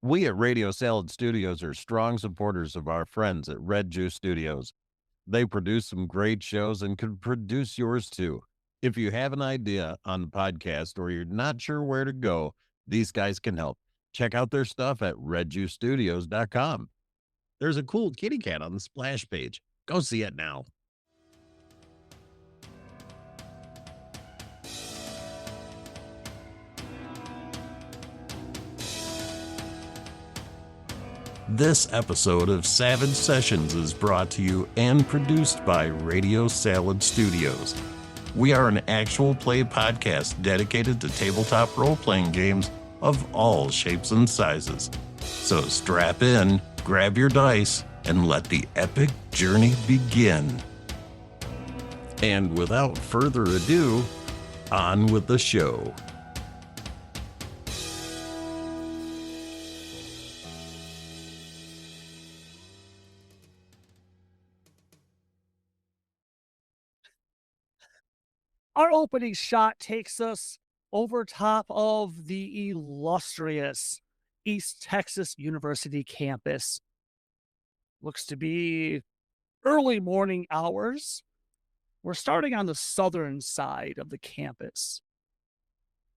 We at Radio Salad Studios are strong supporters of our friends at Red Juice Studios. They produce some great shows and could produce yours too. If you have an idea on the podcast or you're not sure where to go, these guys can help. Check out their stuff at redjuicestudios.com. There's a cool kitty cat on the splash page. Go see it now. This episode of Savage Sessions is brought to you and produced by Radio Salad Studios. We are an actual play podcast dedicated to tabletop role-playing games of all shapes and sizes. So strap in, grab your dice, and let the epic journey begin. And without further ado, on with the show. Our opening shot takes us over top of the illustrious East Texas University campus. Looks to be early morning hours. We're starting on the southern side of the campus.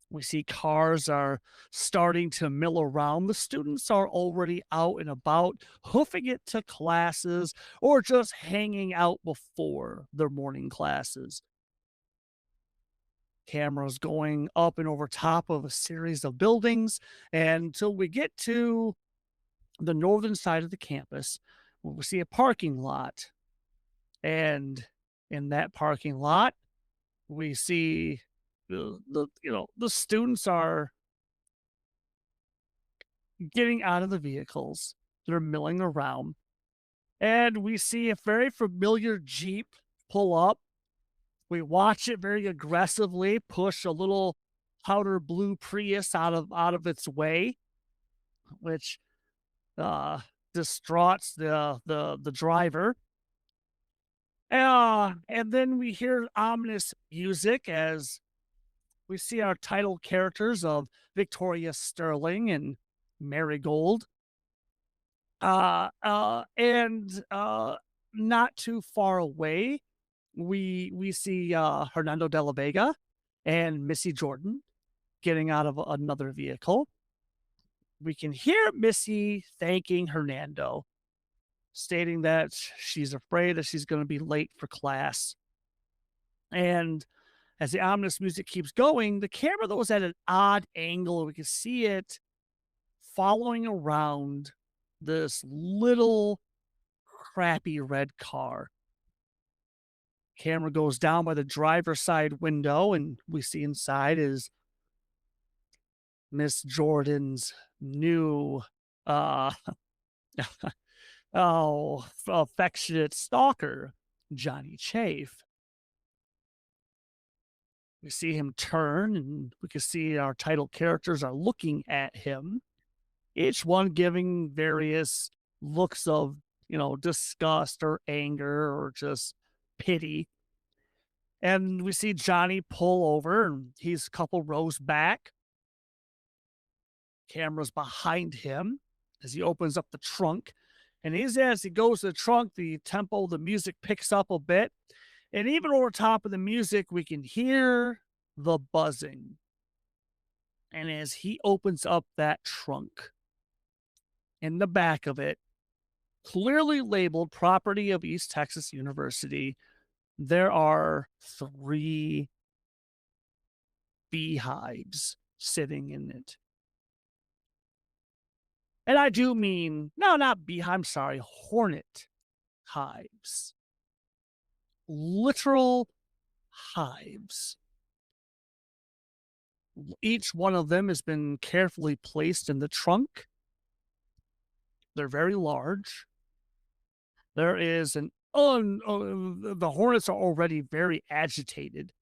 We see cars are starting to mill around. The students are already out and about, hoofing it to classes or just hanging out before their morning classes. Cameras going up and over top of a series of buildings until we get to the northern side of the campus, where we see a parking lot. And in that parking lot, we see the students are getting out of the vehicles. They're milling around. And we see a very familiar Jeep pull up. We watch it very aggressively push a little powder blue Prius out of its way, which distraughts the driver. And then we hear ominous music as we see our title characters of Victoria Sterling and Marigold. And not too far away, we see Hernando de la Vega and Missy Jordan getting out of another vehicle. We can hear Missy thanking Hernando, stating that she's afraid that she's going to be late for class. And as the ominous music keeps going, the camera that was at an odd angle, we can see it following around this little crappy red car. Camera goes down by the driver's side window, and we see inside is Miss Jordan's new, uh, affectionate stalker, Johny Cafe. We see him turn, and we can see our title characters are looking at him, each one giving various looks of, disgust or anger or just pity. And we see Johnny pull over, and he's a couple rows back. Camera's behind him as he opens up the trunk. And as he goes to the trunk, the tempo, the music picks up a bit. And even over top of the music, we can hear the buzzing. And as he opens up that trunk, in the back of it, clearly labeled property of East Texas University, there are 3 beehives sitting in it. And I do mean, no, not beehive, I'm sorry, hornet hives. Literal hives. Each one of them has been carefully placed in the trunk. They're very large. There is the hornets are already very agitated.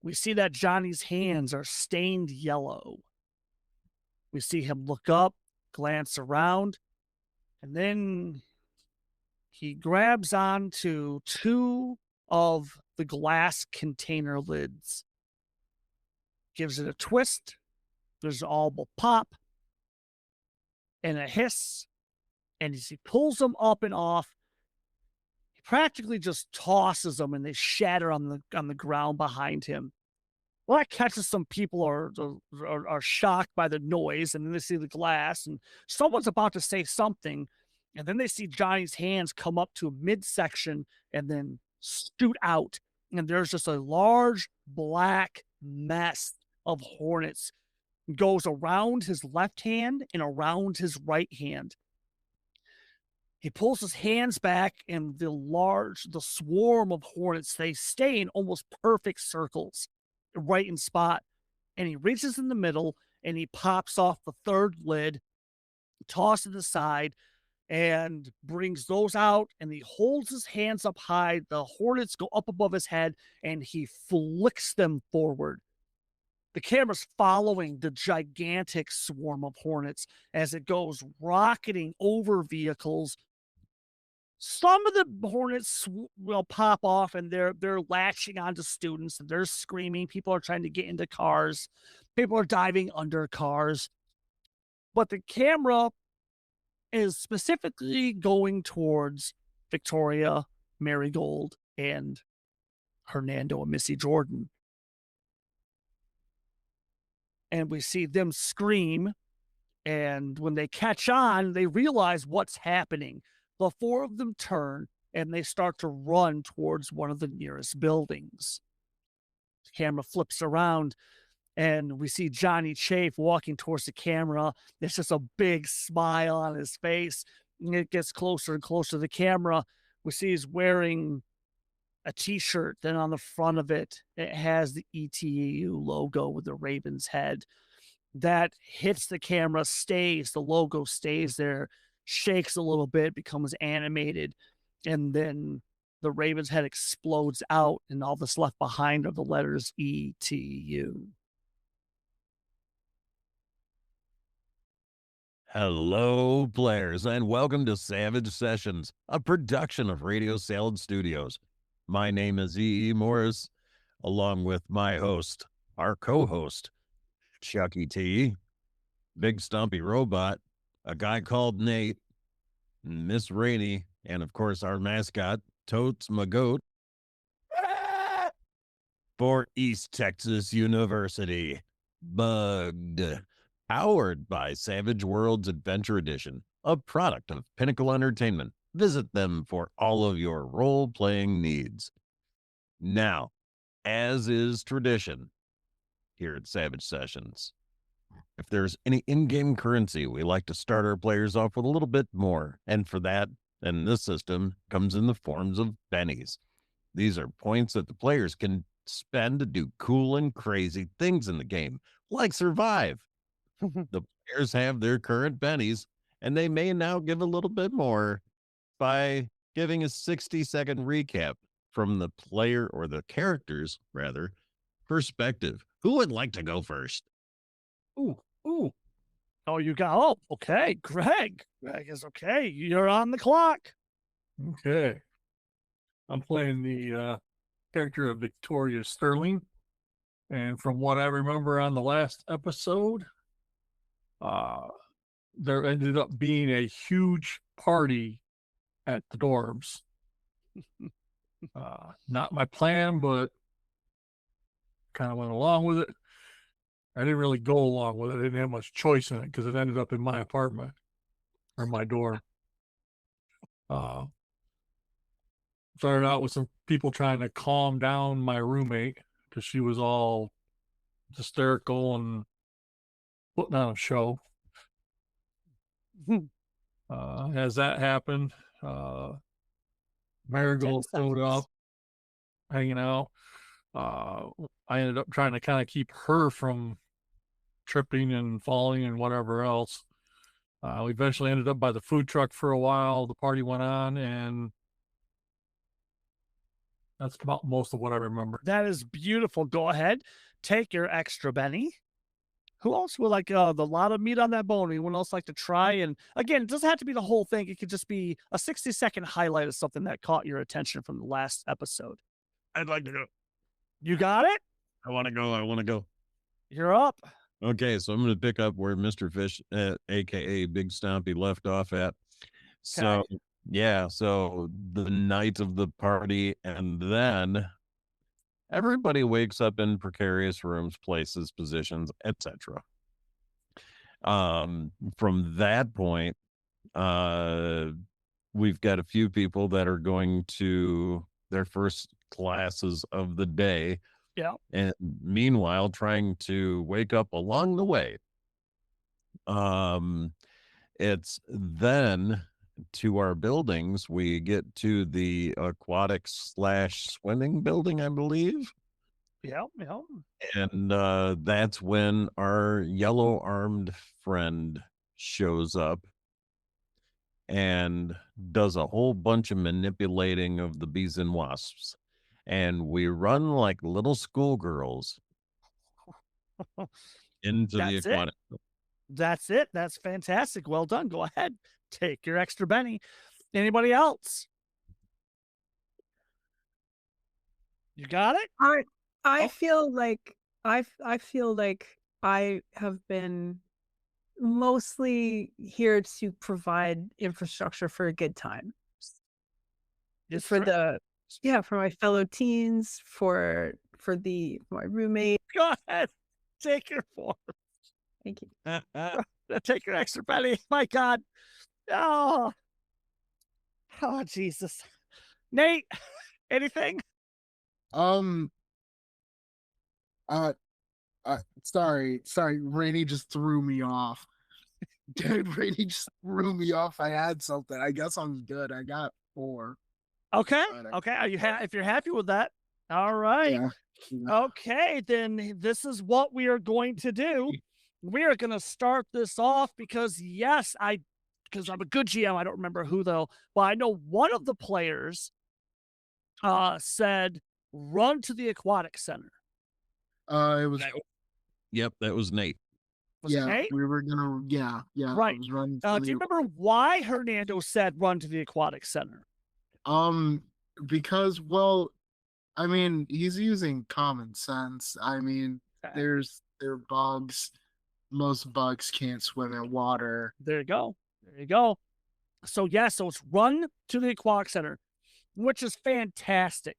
We see that Johnny's hands are stained yellow. We see him look up, glance around, and then he grabs onto 2 of the glass container lids, gives it a twist. There's an audible pop, and a hiss, and as he pulls them up and off, he practically just tosses them and they shatter on the ground behind him. Well, that catches some people are shocked by the noise, and then they see the glass, and someone's about to say something, and then they see Johnny's hands come up to a midsection and then scoot out, and there's just a large black mess of hornets goes around his left hand and around his right hand. He pulls his hands back, and the swarm of hornets, they stay in almost perfect circles, right in spot. And he reaches in the middle and he pops off the third lid, tosses it aside, and brings those out. And he holds his hands up high. The hornets go up above his head, and he flicks them forward. The camera's following the gigantic swarm of hornets as it goes rocketing over vehicles. Some of the hornets will pop off, and they're latching onto students, and they're screaming. People are trying to get into cars. People are diving under cars. But the camera is specifically going towards Victoria, Marigold, and Hernando and Missy Jordan. And we see them scream, and when they catch on, they realize what's happening. The four of them turn and they start to run towards one of the nearest buildings. The camera flips around and we see Johny Cafe walking towards the camera. There's just a big smile on his face. And it gets closer and closer to the camera. We see he's wearing a t-shirt. Then on the front of it, it has the ETU logo with the raven's head. That hits the camera, stays, the logo stays there, shakes a little bit, becomes animated, and then the raven's head explodes out, and all that's left behind are the letters ETU. Hello, players, and welcome to Savage Sessions, a production of Radio Salad Studios. My name is E.E. Morris, along with my host, our co-host, Chucky T, Big Stumpy Robot, a guy called Nate, Miss Rainey, and of course our mascot, Totes Magoat, for East Texas University, Bugged, powered by Savage Worlds Adventure Edition, a product of Pinnacle Entertainment. Visit them for all of your role-playing needs. Now, as is tradition here at Savage Sessions, if there's any in-game currency, we like to start our players off with a little bit more. And for that, and this system comes in the forms of bennies. These are points that the players can spend to do cool and crazy things in the game, like survive. The players have their current bennies, and they may now give a little bit more by giving a 60-second recap from the player, or the character's, rather, perspective. Who would like to go first? Ooh. Oh, okay. Greg is okay. You're on the clock. Okay. I'm playing the character of Victoria Sterling. And from what I remember on the last episode, there ended up being a huge party at the dorms. Not my plan, but kind of went along with it. I didn't really go along with it. I didn't have much choice in it because it ended up in my apartment or my dorm. Started out with some people trying to calm down my roommate because she was all hysterical and putting on a show. As that happened, Marigold showed up, hanging out. I ended up trying to kind of keep her from tripping and falling and whatever else. We eventually ended up by the food truck for a while. The party went on, and that's about most of what I remember. That is beautiful. Go ahead. Take your extra Benny. Who else would like the lot of meat on that bone? Anyone else like to try? And again, it doesn't have to be the whole thing. It could just be a 60-second highlight of something that caught your attention from the last episode. I'd like to go. You got it? I want to go. You're up. Okay, so I'm going to pick up where Mr. Fish, aka Big Stompy, left off at. So, Okay. yeah, so the night of the party, and then everybody wakes up in precarious rooms, places, positions, etc. From that point, uh, we've got a few people that are going to their first classes of the day, Yeah. and meanwhile trying to wake up along the way. Um, it's then to our buildings, we get to the aquatic slash swimming building, I believe. Yeah. Yeah. And that's when our yellow armed friend shows up and does a whole bunch of manipulating of the bees and wasps. And we run like little schoolgirls into the That's it. aquatic. That's it. That's fantastic. Well done. Go ahead. Take your extra Benny. Anybody else? You got it? I Oh. feel like I feel like I have been mostly here to provide infrastructure for a good time. Yes, For sir. the yeah, for my fellow teens, for my roommate. Go ahead. Take your form. Thank you. Take your extra Benny. My God. Oh. Oh, Jesus. Nate, anything? Um, uh, sorry, Rainy just threw me off. Dude, Rainy just threw me off. I had something. I guess I'm good. I got 4. Okay. But Okay. Are you if you're happy with that? All right. yeah. Okay, then this is what we are going to do. We are going to start this off because because I'm a good GM. I don't remember who though, but I know one of the players said run to the aquatic center. It was Yep, that was Nate. Was it yeah. Nate? We were gonna Right. I was running. Do you remember why Hernando said run to the aquatic center? Because well, I mean, he's using common sense. I mean, Okay. there are bugs. Most bugs can't swim in water. There you go. There you go. So so it's run to the aquatic center, which is fantastic.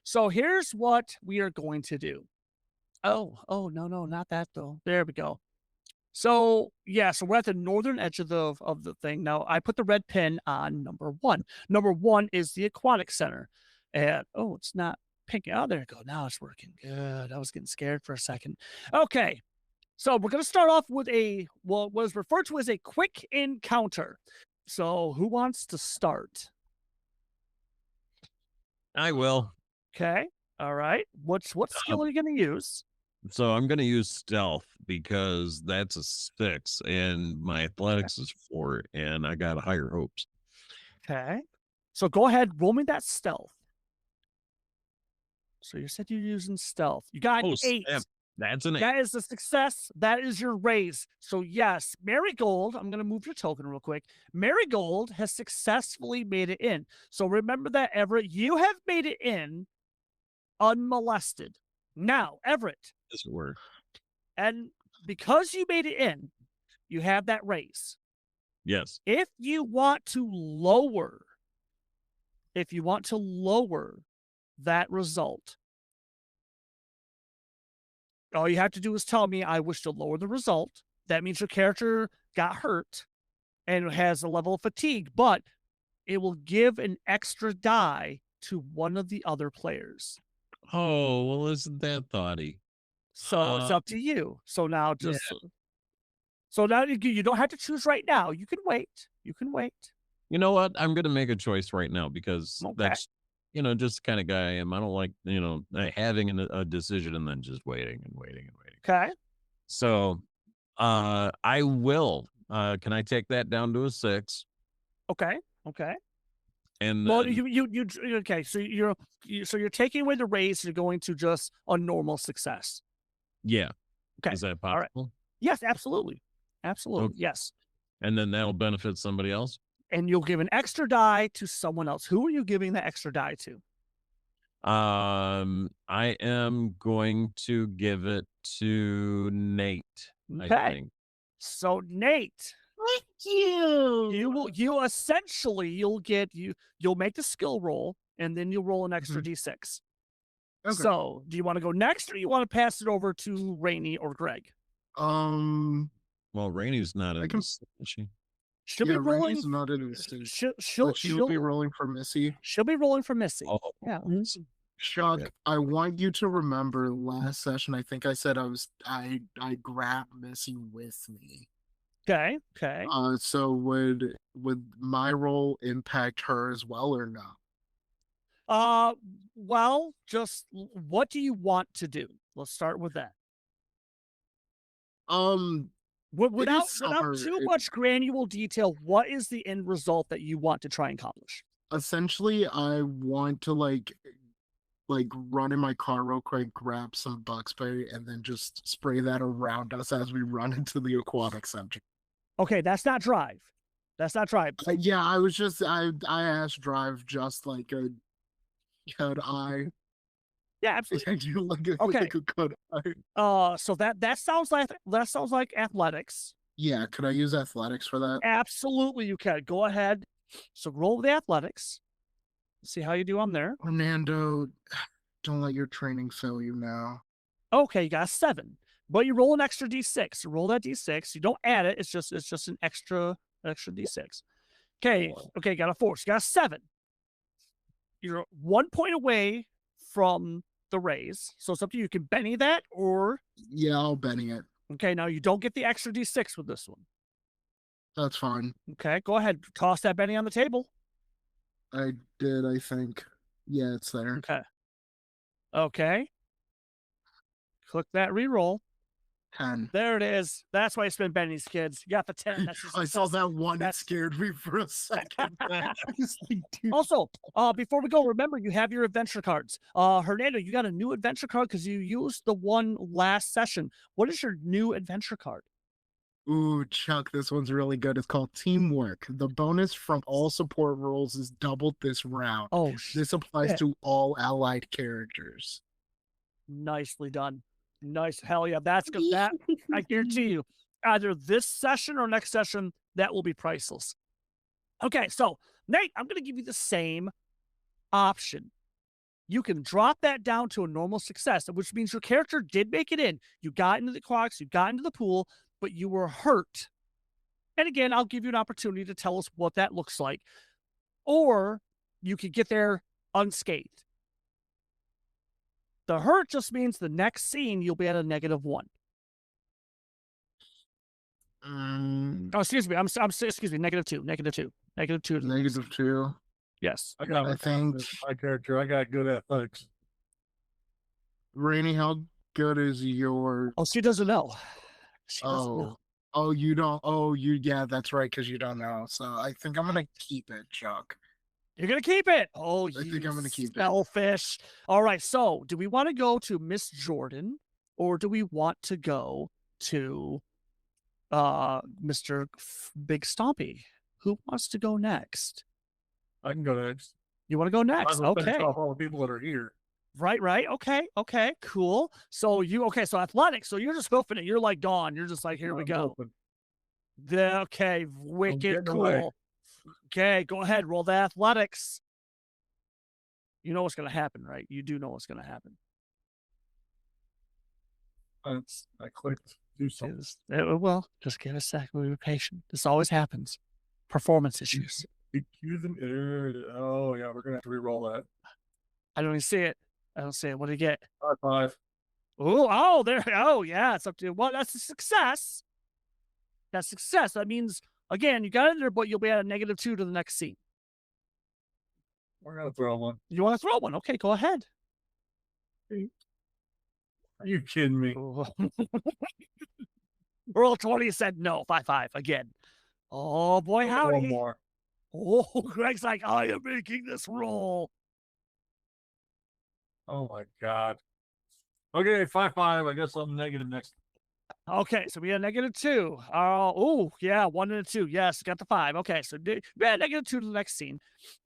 So here's what we are going to do. Oh, no, not that though. There we go. So so we're at the northern edge of the thing. Now I put the red pin on number 1. Number 1 is the aquatic center. And it's not pink. Oh, there you go. Now it's working. Good. I was getting scared for a second. Okay. So we're gonna start off with what was referred to as a quick encounter. So who wants to start? I will. Okay. All right. What skill are you gonna use? So I'm going to use stealth because that's a 6 and my athletics is 4 and I got higher hopes. Okay. So go ahead, roll me that stealth. So you said you're using stealth. You got 8. Snap. That's an 8. That is a success. That is your raise. So yes, Marigold, I'm going to move your token real quick. Marigold has successfully made it in. So remember that, Everett, you have made it in unmolested. Now, Everett. Yes, it were. And because you made it in, you have that raise. Yes. If you want to lower that result, all you have to do is tell me, I wish to lower the result. That means your character got hurt and has a level of fatigue, but it will give an extra die to one of the other players. Oh, well, isn't that thoughty? So it's up to you. So now so now you don't have to choose right now. You can wait. You know what? I'm going to make a choice right now because Okay. that's, just the kind of guy I am. I don't like, having a decision and then just waiting and waiting and waiting. Okay. So, I will. Can I take that down to a 6? Okay. And Well, then, you okay. So you're taking away the raise. You're going to just a normal success. yeah. Okay. Is that All right. possible? Yes, absolutely. Okay. Yes. And then that'll benefit somebody else? And you'll give an extra die to someone else. Who are you giving the extra die to? I am going to give it to Nate. I Okay. think. So Nate, Thank you. you'll essentially you'll make the skill roll and then you'll roll an extra Mhm. d6. Okay. So do you want to go next or you want to pass it over to Rainey or Greg? Um. Well, Rainey's not in can- this, is she? She'll Yeah, be rolling. Rainey's not in the stage, She'll but she'll be rolling for Missy. she'll be rolling for Missy. Oh, Yeah. Chuck, Yeah. I want you to remember last session. I think I said I grabbed Missy with me. Okay. Okay. So would my role impact her as well or no? Well, just what do you want to do? Let's start with that. Without summer. too much granular detail, what is the end result that you want to try and accomplish? Essentially, I want to like run in my car real quick, grab some bug spray, and then just spray that around us as we run into the aquatic center. Okay, that's not drive. That's not drive. Yeah, I was just I asked drive just like a good eye. Yeah, absolutely. You like a, Okay. like a good eye. So that sounds like athletics. Yeah, could I use athletics for that? Absolutely, you can. Go ahead. So roll the athletics. See how you do on there. Fernando, don't let your training fail you now. Okay, you got a 7, but you roll an extra d6. Roll that d6. You don't add it. It's just an extra d6. Okay, got a 4. So you got a 7. You're 1 point away from the raise, so it's up to you. You can Benny that, or Yeah, I'll Benny it. okay. Now you don't get the extra d6 with this one. That's fine. Okay, go ahead. Toss that Benny on the table. I did, I think. Yeah, it's there. Okay. Click that reroll. 10. There it is. That's why you spend Benny's, kids. You got the 10. That's I saw that one. It That's- scared me for a second. I was like, dude. Also, before we go, remember you have your adventure cards. Hernando, you got a new adventure card because you used the one last session. What is your new adventure card? Ooh, Chuck, this one's really good. It's called Teamwork. The bonus from all support roles is doubled this round. Oh, This applies shit. to all allied characters. Nicely done. Nice. Hell yeah. That's good. That I guarantee you, either this session or next session, that will be priceless. Okay, so Nate, I'm going to give you the same option. You can drop that down to a normal success, which means your character did make it in. You got into the clocks, you got into the pool, but you were hurt. And again, I'll give you an opportunity to tell us what that looks like. Or you could get there unscathed. The hurt just means the next scene you'll be at a -1. Oh, excuse me. Excuse me. -2. -2. -2. -2. Yes. I got I think my character. I got good athletics. Rainey, how good is your Oh, she doesn't know. She doesn't know. you don't yeah, that's right, because you don't know. So I think I'm gonna keep it, Chuck. You're gonna keep it. Oh, I think I'm gonna keep it. selfish. All right. So, do we want to go to Miss Jordan, or do we want to go to Mr. Big Stompy? Who wants to go next? I can go next. You want to go next? Might as well finish Okay. off all the people that are here. Right. Okay. Cool. So so athletics. So you're just hoofing it. You're like Dawn. You're just like, here we I'm go. hoping. Okay. Wicked getting away. cool. Okay. Go ahead. Roll the athletics. You know what's going to happen, right? You do know what's going to happen. I clicked. Do something. Well, just give a sec. We'll be patient. This always happens. Performance issues. Accuse them. Oh yeah, we're gonna have to re-roll that. I don't even see it. I don't see it. What do you get? High five. Oh, there. Oh, yeah. It's up to you. Well, that's a success. That's success. That means, again, you got it there, but you'll be at a -2 to the next scene. We're gonna throw one. You want to throw one? Okay, go ahead. Are you kidding me? Roll 20 said no. 5-5 again. Oh, boy, One howdy. more. Oh, Greg's like, I am making this roll. Oh my god. Okay, 5-5. I guess I'm negative next. Okay, so we had -2. Oh, yeah, 1 and a 2. Yes, got the 5. Okay, so we had -2 to the next scene.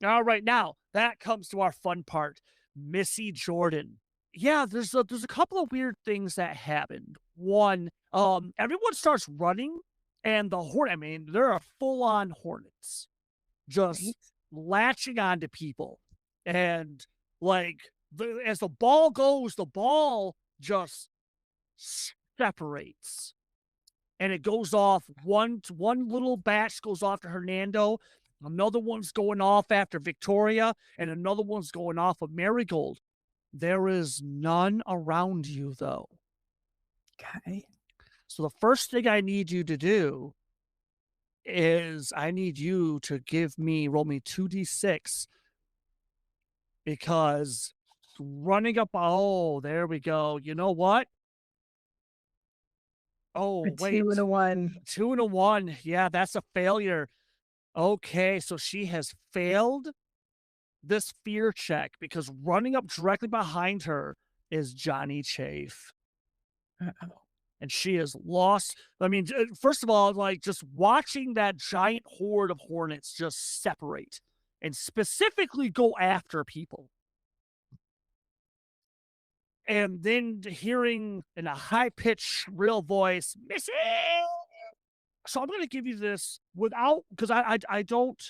All right, now that comes to our fun part. Missy Jordan. Yeah, there's a couple of weird things that happened. one, everyone starts running, and the hornet. I mean, there are full on hornets just Right. latching onto people, and like as the ball goes, the ball just separates, and it goes off. One little batch goes off to Hernando, another one's going off after Victoria, and another one's going off of Marigold. There is none around you, though. Okay. So the first thing I need you to do is I need you to roll me 2d6, because running up, oh, there we go. You know what? Oh, A wait. 2 and a 1. 2 and a 1. Yeah, that's a failure. Okay, so she has failed this fear check because running up directly behind her is Johny Chafe. Uh-oh. And she is lost. I mean, first of all, like just watching that giant horde of hornets just separate and specifically go after people. And then hearing in a high-pitched, real voice, Missy! So I'm going to give you this without, because I don't,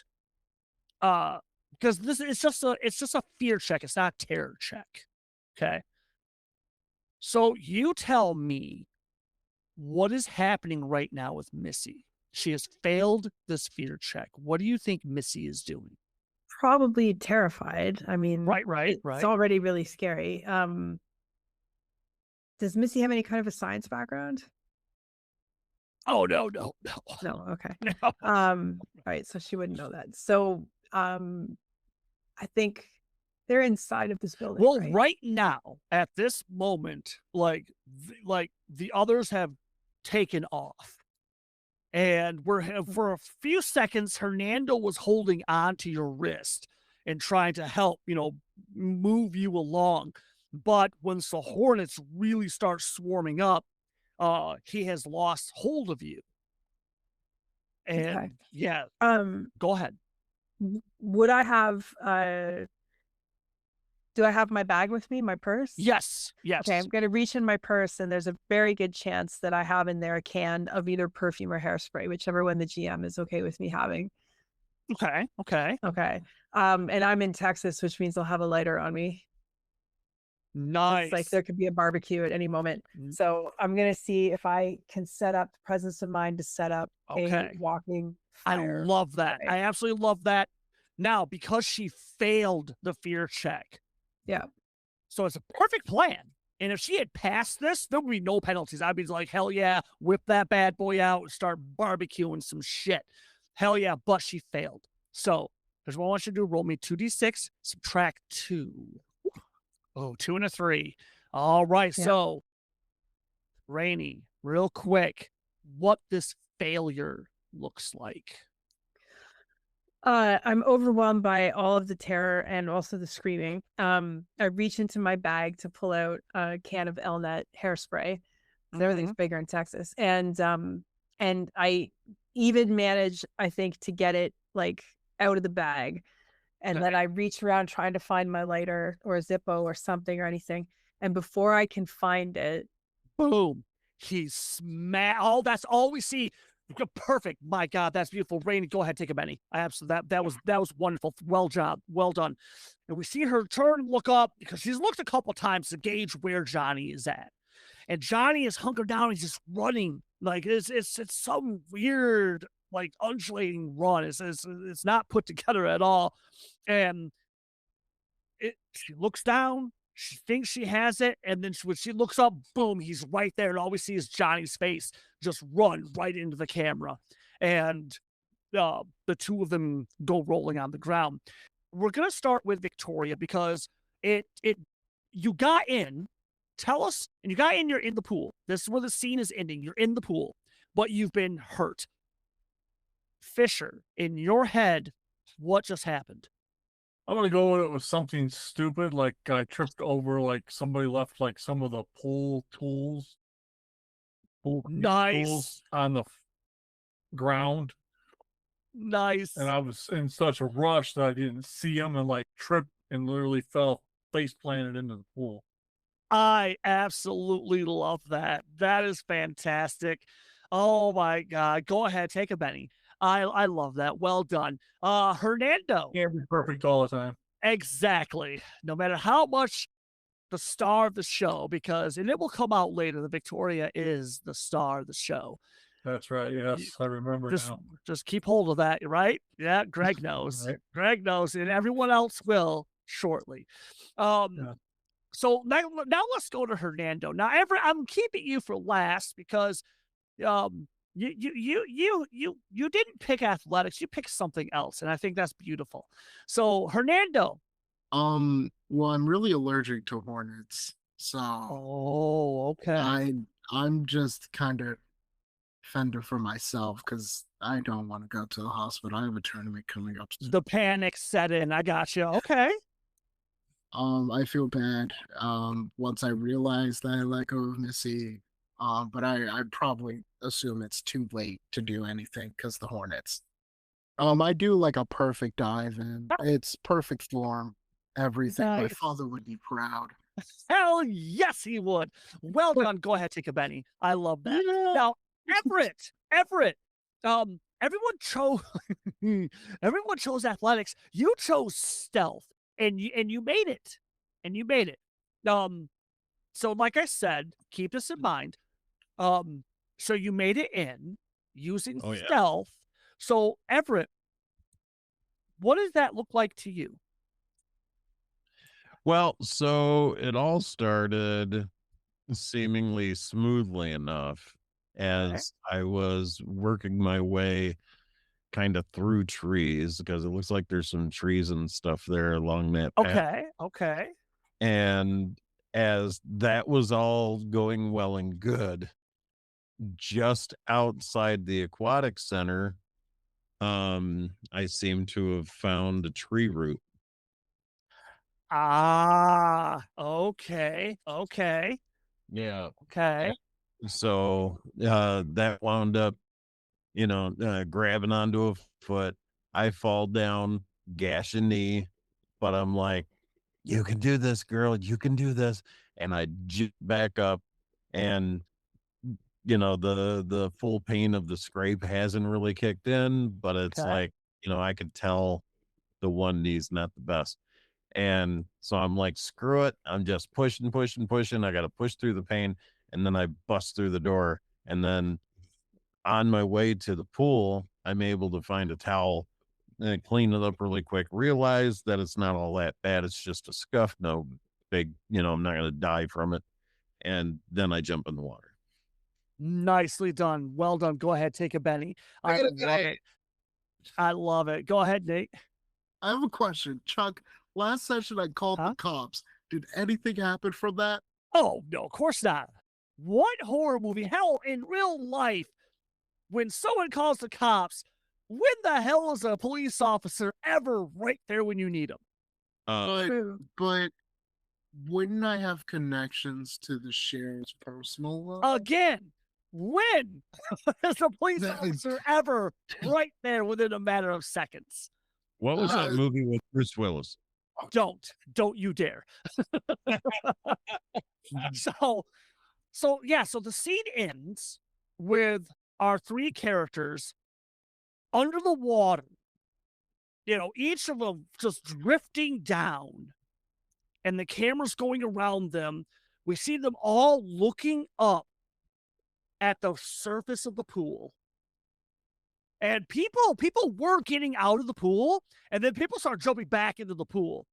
because this it's just a fear check. It's not a terror check. Okay. So you tell me what is happening right now with Missy. She has failed this fear check. What do you think Missy is doing? Probably terrified. I mean, Right. it's already really scary. Does Missy have any kind of a science background? Oh, no. No. Okay. No. All right. So she wouldn't know that. So, I think they're inside of this building. Well, right? right now, at this moment, like the others have taken off. And for a few seconds, Hernando was holding on to your wrist and trying to help, move you along. But once the hornets really start swarming up, he has lost hold of you. And Okay. yeah, go ahead. Would I have do I have my bag with me, my purse? Yes. Okay, I'm gonna reach in my purse, and there's a very good chance that I have in there a can of either perfume or hairspray, whichever one the GM is okay with me having. Okay. Okay. And I'm in Texas, which means I'll have a lighter on me. Nice. It's like there could be a barbecue at any moment. So I'm gonna see if I can set up the presence of mind to set up a walking fire. I love that. Right. I absolutely love that. Now, because she failed the fear check. Yeah. So it's a perfect plan. And if she had passed this, there would be no penalties. I'd be like, hell yeah, whip that bad boy out and start barbecuing some shit. Hell yeah, but she failed. So here's what I want you to do. Roll me 2d6, subtract 2. Oh, 2 and a 3. All right. Yeah. So, Rainey, real quick, what this failure looks like. I'm overwhelmed by all of the terror and also the screaming. I reach into my bag to pull out a can of Elnet hairspray. Everything's bigger in Texas. And I even manage, I think, to get it like out of the bag. And then I reach around trying to find my lighter or a Zippo or something or anything. And before I can find it, boom, he's smashed. Oh, that's all we see. Perfect. My God, that's beautiful. Rainey, go ahead, take a Benny. I absolutely that was wonderful. Well done. And we see her turn, look up, because she's looked a couple times to gauge where Johny is at. And Johny is hunkered down. He's just running like it's some weird like undulating run. It's not put together at all. And she looks down. She thinks she has it, and then when she looks up, boom, he's right there, and all we see is Johnny's face just run right into the camera. And the two of them go rolling on the ground. We're going to start with Victoria because you got in. Tell us, and you got in, you're in the pool. This is where the scene is ending. You're in the pool, but you've been hurt. Fisher, in your head, what just happened? I'm gonna go with it with something stupid, like I tripped over, like somebody left like some of the pool tools, tools on the ground. Nice. And I was in such a rush that I didn't see them and like tripped and literally fell face planted into the pool. I absolutely love that. That is fantastic. Oh my god. Go ahead, take a Benny. I love that. Well done. Hernando. Can't be perfect all the time. Exactly. No matter how much the star of the show, because and it will come out later, the Victoria is the star of the show. That's right. Yes, I remember Just now. just keep hold of that, right? Yeah, Greg knows. Right. Greg knows, and everyone else will shortly. Um, Yeah. so now let's go to Hernando. Now, I'm keeping you for last because um you didn't pick athletics, you picked something else, and I think that's beautiful. So Hernando. Well, I'm really allergic to hornets, so Oh, okay. I'm just kind of fender for myself because I don't want to go to the hospital. I have a tournament coming up soon. The panic set in. I got you. Okay. I feel bad. Once I realized that I let go of Missy, but I probably assume it's too late to do anything because the Hornets. I do like a perfect dive in. It's perfect form. Everything. My Nice. father would be proud. Hell yes, he would. Well done. Go ahead, take a Benny. I love that. Yeah. Now, Everett. Everyone chose everyone chose athletics. You chose stealth, and you made it. And you made it. So like I said, keep this in mind. So you made it in using Oh, yeah. stealth. So Everett, what does that look like to you? Well, so it all started seemingly smoothly enough as I was working my way kind of through trees because it looks like there's some trees and stuff there along that path. Okay. And as that was all going well and good, just outside the aquatic center, I seem to have found a tree root. Okay. Yeah. Okay. So that wound up, grabbing onto a foot. I fall down, gash a knee, but I'm like, you can do this, girl. You can do this. And I jump back up, and the full pain of the scrape hasn't really kicked in, but it's Okay. like, I could tell the one knee's not the best. And so I'm like, screw it. I'm just pushing. I got to push through the pain. And then I bust through the door. And then on my way to the pool, I'm able to find a towel and clean it up really quick. Realize that it's not all that bad. It's just a scuff. No big, I'm not going to die from it. And then I jump in the water. Nicely done. Well done. Go ahead, take a Benny. I love it. I love it. Go ahead, Nate. I have a question, Chuck. Last session I called the cops. Did anything happen from that? Oh, no, of course not. What horror movie? Hell, in real life, when someone calls the cops, when the hell is a police officer ever right there when you need them? But wouldn't I have connections to the sheriff's personal life? Again, when is a police officer ever right there within a matter of seconds? What was that movie with Bruce Willis? Don't you dare. So the scene ends with our three characters under the water, each of them just drifting down, and the camera's going around them. We see them all looking up at the surface of the pool. And people were getting out of the pool, and then people start jumping back into the pool.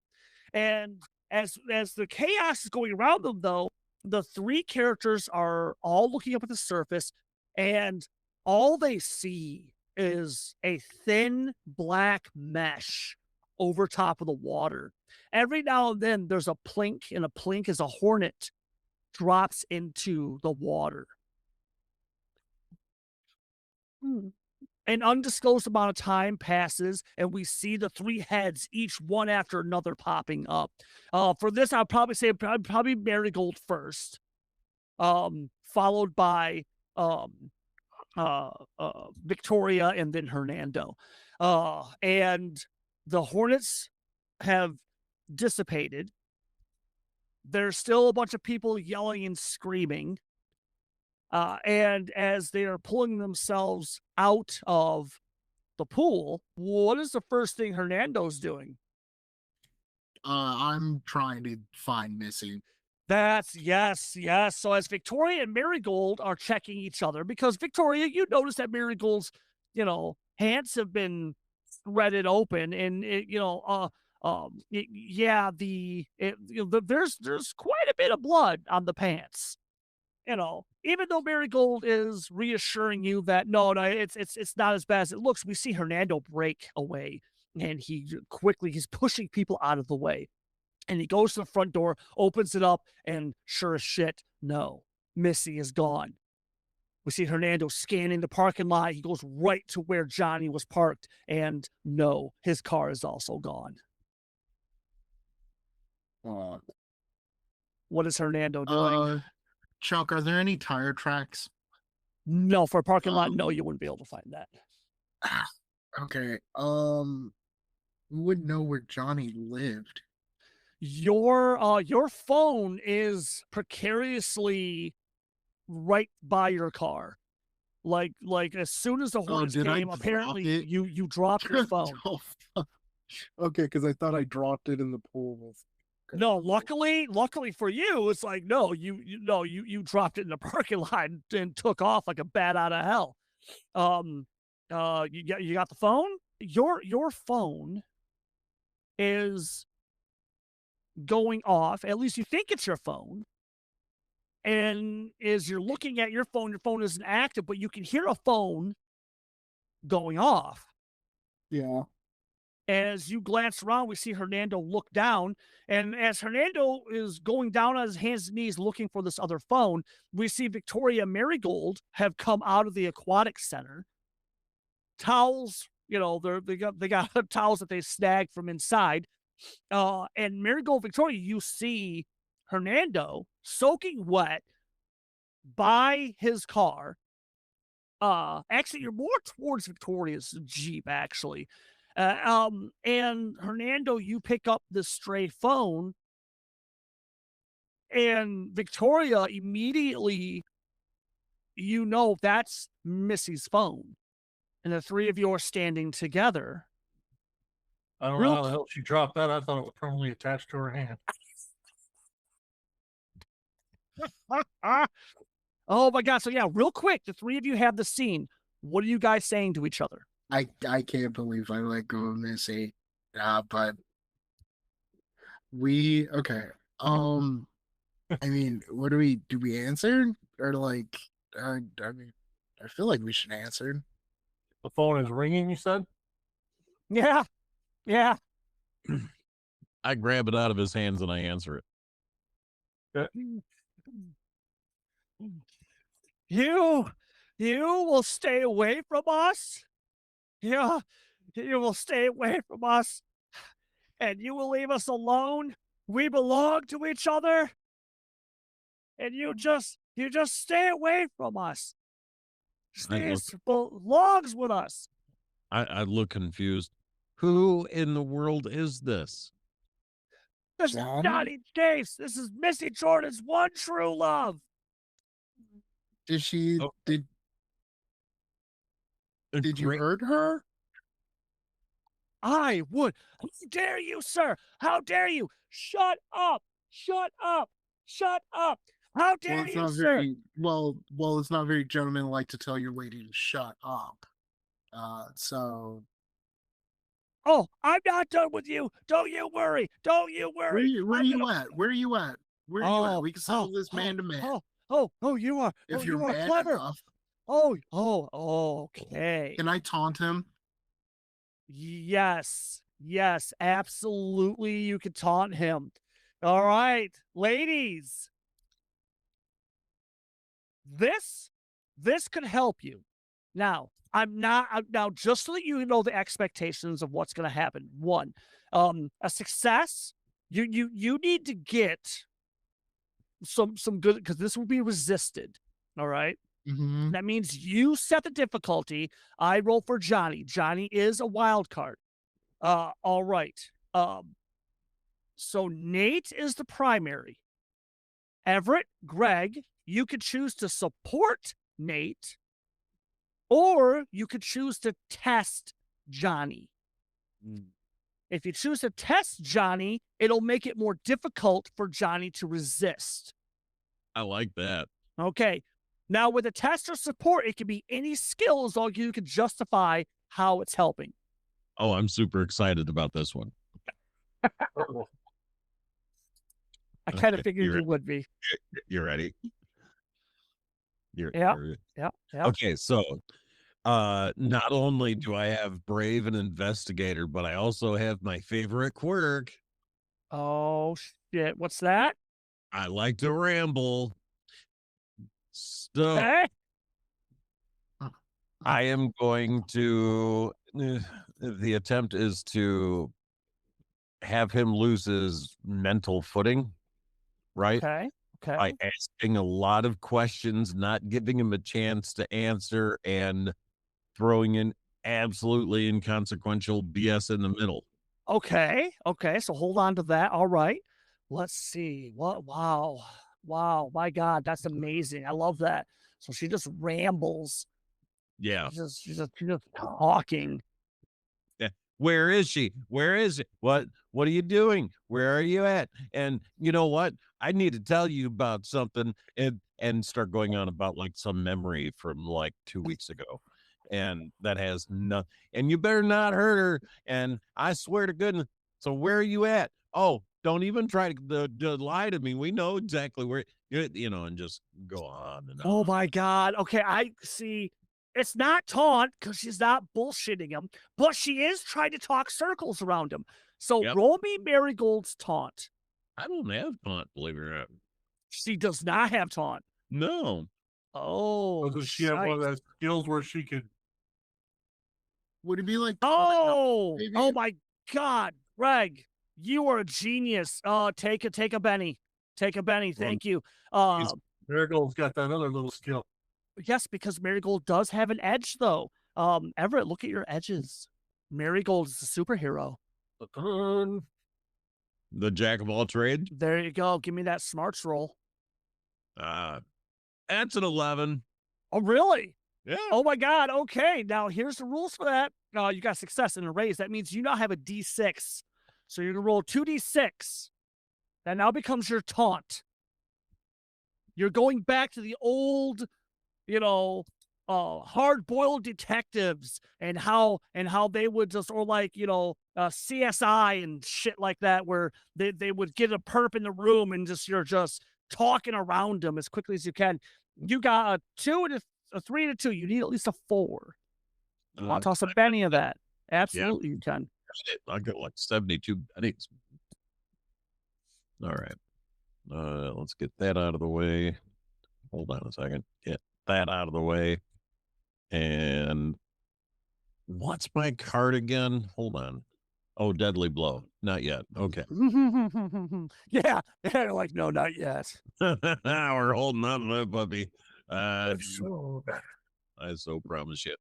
And as the chaos is going around them, though, the three characters are all looking up at the surface, and all they see is a thin black mesh over top of the water. Every now and then there's a plink, and a plink is a hornet drops into the water. An undisclosed amount of time passes, and we see the three heads, each one after another, popping up. For this, I'll probably say probably Marigold first, followed by Victoria, and then Hernando. And the hornets have dissipated. There's still a bunch of people yelling and screaming. And as they are pulling themselves out of the pool, what is the first thing Hernando's doing? I'm trying to find Missy. That's yes. So as Victoria and Marigold are checking each other, because Victoria, you notice that Marigold's, hands have been threaded open, and there's quite a bit of blood on the pants. Even though Marigold is reassuring you that no, it's not as bad as it looks, we see Hernando break away, and he's pushing people out of the way. And he goes to the front door, opens it up, and sure as shit, no, Missy is gone. We see Hernando scanning the parking lot. He goes right to where Johny was parked, and no, his car is also gone. What is Hernando doing? Chuck, are there any tire tracks? No, for a parking lot, no, you wouldn't be able to find that. Okay. We wouldn't know where Johny lived. Your phone is precariously right by your car. Like as soon as the horse came, apparently you dropped your phone. Okay, because I thought I dropped it in the pool. Okay. No, luckily for you, it's like no, you dropped it in the parking lot and took off like a bat out of hell. You got the phone? Your phone is going off, at least you think it's your phone, and as you're looking at your phone isn't active, but you can hear a phone going off. Yeah. As you glance around, we see Hernando look down, and as Hernando is going down on his hands and knees looking for this other phone, we see Victoria and Marigold have come out of the aquatic center. Towels, they got towels that they snagged from inside. And Marigold, Victoria, you see Hernando soaking wet by his car. Actually, you're more towards Victoria's Jeep, actually. And Hernando, you pick up the stray phone, and Victoria immediately, that's Missy's phone. And the three of you are standing together. I don't know how the hell she dropped that. I thought it was permanently attached to her hand. Oh my God. So yeah, real quick, the three of you have the scene. What are you guys saying to each other? I can't believe I let go of Missy. But okay. I mean, what do we answer? Or like I mean, I feel like we should answer. The phone is ringing, you said? Yeah. I grab it out of his hands and I answer it. You will stay away from us. Yeah, you will stay away from us, and you will leave us alone. We belong to each other, and you just stay away from us. Belongs with us. I look confused. Who in the world is this? This is Johny Cafe. This is Missy Jordan's one true love. Did you hurt her? I would. How dare you, sir? How dare you? Shut up. How dare you, sir? Well, it's not very gentlemanlike to tell your lady to shut up. So. Oh, I'm not done with you. Don't you worry. Where are you at? We can settle this man to man. You are. If you're mad clever. enough. Okay. Can I taunt him? Yes, absolutely. You can taunt him. All right, ladies. This could help you. Now, now, just so that you know the expectations of what's going to happen. One, a success. You need to get some good, because this will be resisted. All right. Mm-hmm. That means you set the difficulty. I roll for Johny. Johny is a wild card. All right. So Nate is the primary. Everett, Greg, you could choose to support Nate, or you could choose to test Johny. If you choose to test Johny, it'll make it more difficult for Johny to resist. I like that. Okay. Now, with a test or support, it can be any skill as long as you can justify how it's helping. Oh, I'm super excited about this one. I kind of Okay, figured you would be. You ready? Yeah. Okay, so not only do I have brave and investigator, but I also have my favorite quirk. Oh, shit. What's that? I like to ramble. So Eh? I am going to the attempt is to have him lose his mental footing, right? Okay. By asking a lot of questions, not giving him a chance to answer, and throwing in absolutely inconsequential BS in the middle. Okay. So hold on to that. All right. Let's see. What? Wow. My God, that's amazing. I love that. So she just rambles. Yeah. She's just talking. Where is she? Where is it? What are you doing? Where are you at? And you know what? I need to tell you about something, and start going on about like some memory from like 2 weeks ago. And that has nothing. And you better not hurt her. And I swear to goodness. So where are you at? Oh, don't even try to lie to me. We know exactly where, and just go on and on. Oh my God. Okay, I see. It's not taunt because she's not bullshitting him, but she is trying to talk circles around him. So Yep. roll me Marigold's taunt. I don't have taunt, believe it or not. She does not have taunt. No. Oh, Does she have one of those skills where she could? Would it be like? Oh, maybe? oh my God, Greg, you are a genius. Take a Benny. Take a Benny. Thank you. Marigold's got that other little skill. Yes, because Marigold does have an edge, though. Everett, look at your edges. Marigold is a superhero. The jack of all trades. There you go. Give me that smarts roll. That's an 11. Oh, really? Yeah. Oh my God. Okay. Now here's the rules for that. You got success in a raise. That means you now have a D6. So you're gonna roll 2D6. That now becomes your taunt. You're going back to the old, hard-boiled detectives and how they would just, or like, CSI and shit like that, where they would get a perp in the room and you're just talking around them as quickly as you can. You got a 2 and a 3 and a 2. You need at least a 4. You want to toss a Benny of that? Absolutely, you can. I got like 72 pennies. All right. Let's get that out of the way. Hold on a second. Get that out of the way. And what's my card again? Hold on. Oh, deadly blow. Not yet. Okay. Yeah. Like, no, not yet. We're holding on to that puppy. I So so promise you.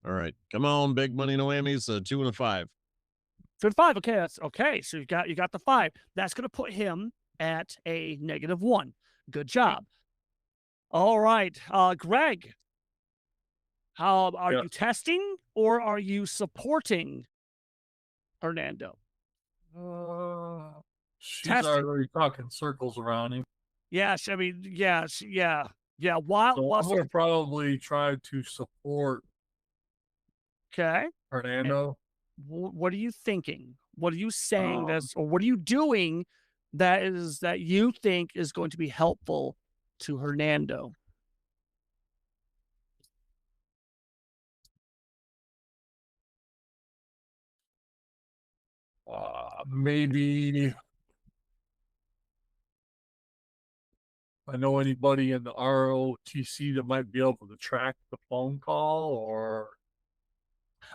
All right. Come on, big money, no whammies. 2 and a 5. 2 and 5. Okay, that's okay. So you got the 5. That's gonna put him at a -1. Good job. All right, Greg. How are you testing or are you supporting Hernando? she's Testing. already talking circles around him. Yeah, I mean, yeah. While So I'm going to probably try to support okay. Hernando. What are you thinking? What are you saying or what are you doing that you think is going to be helpful to Hernando? Maybe I know anybody in the ROTC that might be able to track the phone call, or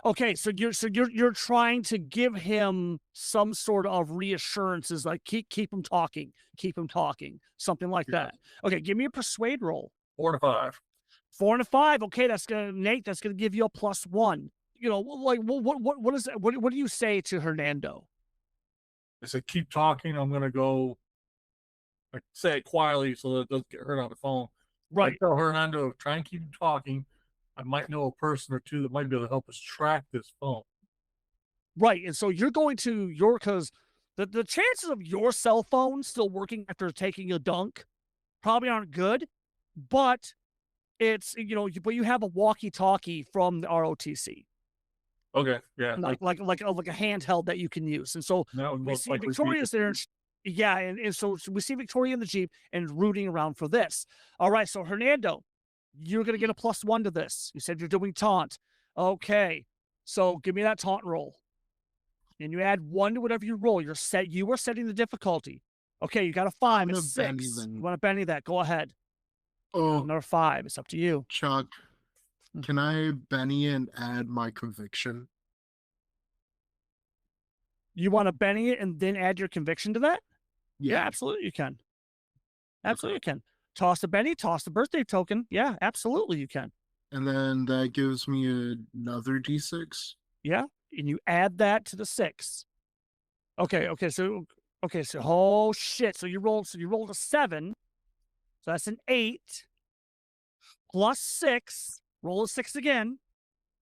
Okay, so you're trying to give him some sort of reassurances, like keep him talking, something like that. Okay, give me a persuade roll. 4 to 5. 4 and a 5. Okay, Nate. That's gonna give you a +1. Like what is that? What do you say to Hernando? I said, keep talking. I'm going to go I say it quietly so that it doesn't get heard on the phone. Right. I tell Hernando, try and keep him talking. I might know a person or two that might be able to help us track this phone. Right. And so you're going to because the chances of your cell phone still working after taking a dunk probably aren't good, but it's, but you have a walkie-talkie from the ROTC. Okay, yeah. Like a handheld that you can use. And so that would we most see likely be Victoria's there. it. Yeah, and so we see Victoria in the Jeep and rooting around for this. All right, so Hernando, you're going to get a +1 to this. You said you're doing taunt. Okay, so give me that taunt roll. And you add 1 to whatever you roll. You are setting the difficulty. Okay, you got a 5, a 6. You want to Benny that? Go ahead. Oh, Another 5. It's up to you. Chuck, can I Benny and add my conviction? You want to Benny it and then add your conviction to that? Yeah, absolutely you can. Absolutely you can. Toss a Benny, toss the birthday token. Yeah, absolutely you can. And then that gives me another D6. Yeah, and you add that to the 6. Okay, so oh shit. So you rolled a 7. So that's an 8 plus 6. Roll a 6 again,